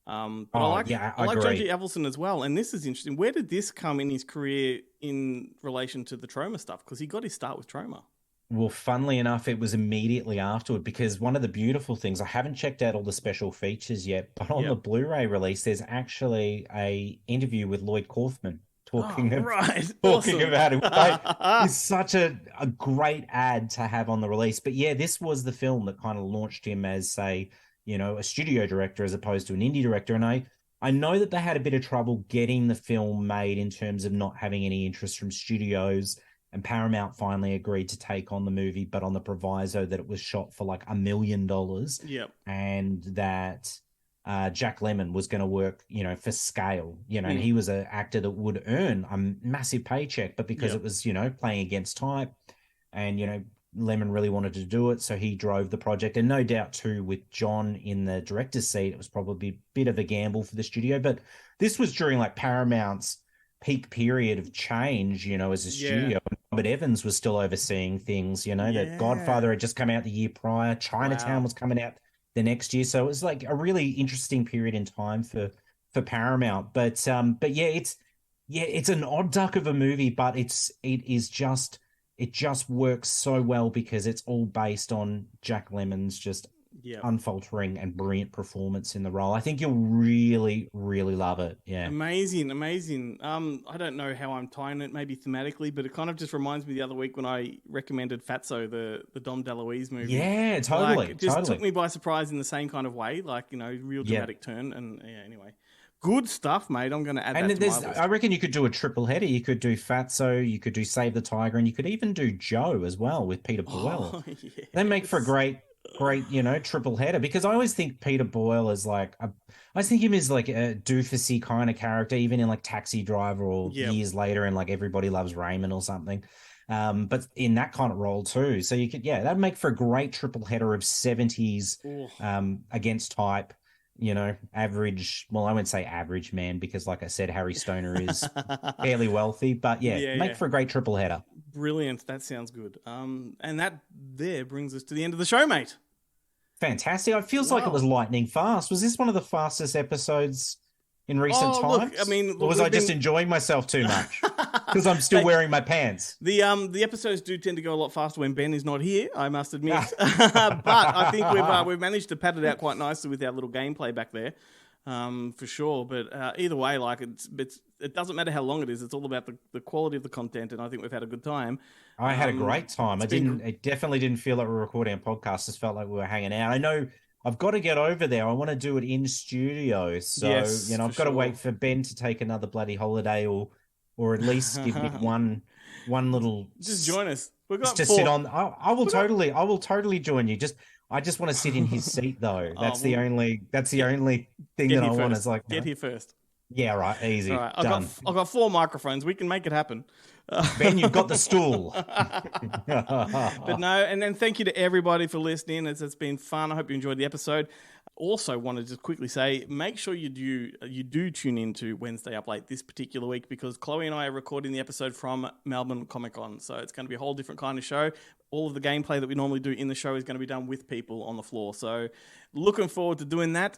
But I like John G. Avildsen as well. And this is interesting. Where did this come in his career in relation to the Troma stuff? Because he got his start with Troma. Well, funnily enough, it was immediately afterward because one of the beautiful things, I haven't checked out all the special features yet, but on the Blu-ray release, there's actually a interview with Lloyd Kaufman talking about him. It's such a great ad to have on the release. But yeah, this was the film that kind of launched him as, say, a studio director as opposed to an indie director. And I know that they had a bit of trouble getting the film made in terms of not having any interest from studios. And Paramount finally agreed to take on the movie, but on the proviso that it was shot for like $1 million. Yep. And that Jack Lemmon was going to work, for scale, and he was an actor that would earn a massive paycheck, but because it was, playing against type and, Lemmon really wanted to do it. So he drove the project. And no doubt too, with John in the director's seat, it was probably a bit of a gamble for the studio, but this was during like Paramount's peak period of change, as a studio. Robert Evans was still overseeing things, that Godfather had just come out the year prior. Chinatown was coming out the next year. So it was like a really interesting period in time for Paramount. But yeah, it's an odd duck of a movie, but it just works so well because it's all based on Jack Lemmon's just unfaltering and brilliant performance in the role. I think you'll really, really love it. Yeah. Amazing. I don't know how I'm tying it maybe thematically, but it kind of just reminds me the other week when I recommended Fatso, the Dom DeLuise movie. Yeah, totally. It just took me by surprise in the same kind of way, like, real dramatic turn. And yeah, anyway. Good stuff, mate. I'm going to add And that to my list. I reckon you could do a triple header. You could do Fatso, you could do Save the Tiger, and you could even do Joe as well with Peter Boyle. Oh, yes. They make for a great, triple header, because I always think Peter Boyle is like, I always think him as like a doofusy kind of character, even in like Taxi Driver or years later in like Everybody Loves Raymond or something. But in that kind of role too. So you could, that'd make for a great triple header of 70s against type. Average, well, I wouldn't say average man, because like I said, Harry Stoner is fairly wealthy, but make for a great triple header. Brilliant. That sounds good. And that there brings us to the end of the show, mate. Fantastic. It feels like it was lightning fast. Was this one of the fastest episodes in recent times? Look, or was I just enjoying myself too much? Because I'm still wearing my pants. The episodes do tend to go a lot faster when Ben is not here, I must admit. But I think we've managed to pad it out quite nicely with our little gameplay back there, for sure. But either way, like it doesn't matter how long it is. It's all about the quality of the content, and I think we've had a good time. I had a great time. It definitely didn't feel like we were recording a podcast. It felt like we were hanging out. I know I've got to get over there. I want to do it in studio. So, I've got to wait for Ben to take another bloody holiday or at least give me one little. Just join us. We've got to sit on. I will totally join you. I just want to sit in his seat though. That's the only thing that I want. Is like get here first. Yeah, right. Easy. All right. Done. I've got 4 microphones. We can make it happen. Ben, you've got the stool. But no, and then thank you to everybody for listening. It's been fun. I hope you enjoyed the episode. Also, want to just quickly say, make sure you do tune in to Wednesday Up Late this particular week, because Chloe and I are recording the episode from Melbourne Comic Con. So it's going to be a whole different kind of show. All of the gameplay that we normally do in the show is going to be done with people on the floor. So looking forward to doing that.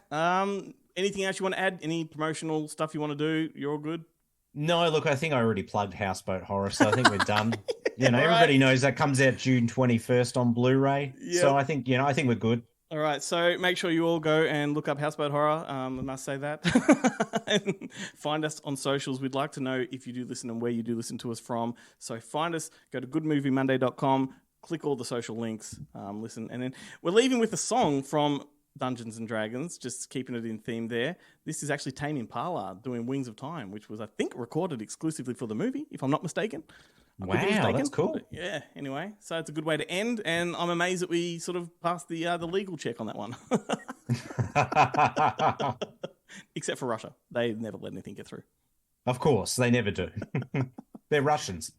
Anything else you want to add? Any promotional stuff you want to do? You're all good? No, look, I think I already plugged Houseboat Horror, so I think we're done. Everybody knows that comes out June 21st on Blu-ray. Yep. So I think we're good. All right, so make sure you all go and look up Houseboat Horror. I must say that. And find us on socials. We'd like to know if you do listen and where you do listen to us from. So find us, go to goodmoviemonday.com, click all the social links, listen. And then we're leaving with a song from Dungeons and Dragons, just keeping it in theme there. This is actually Tame Impala doing Wings of Time, which was, I think, recorded exclusively for the movie, if I'm not mistaken. Wow, that's cool. But yeah, anyway, so it's a good way to end, and I'm amazed that we sort of passed the legal check on that one. Except for Russia. They never let anything get through. Of course, they never do. They're Russians.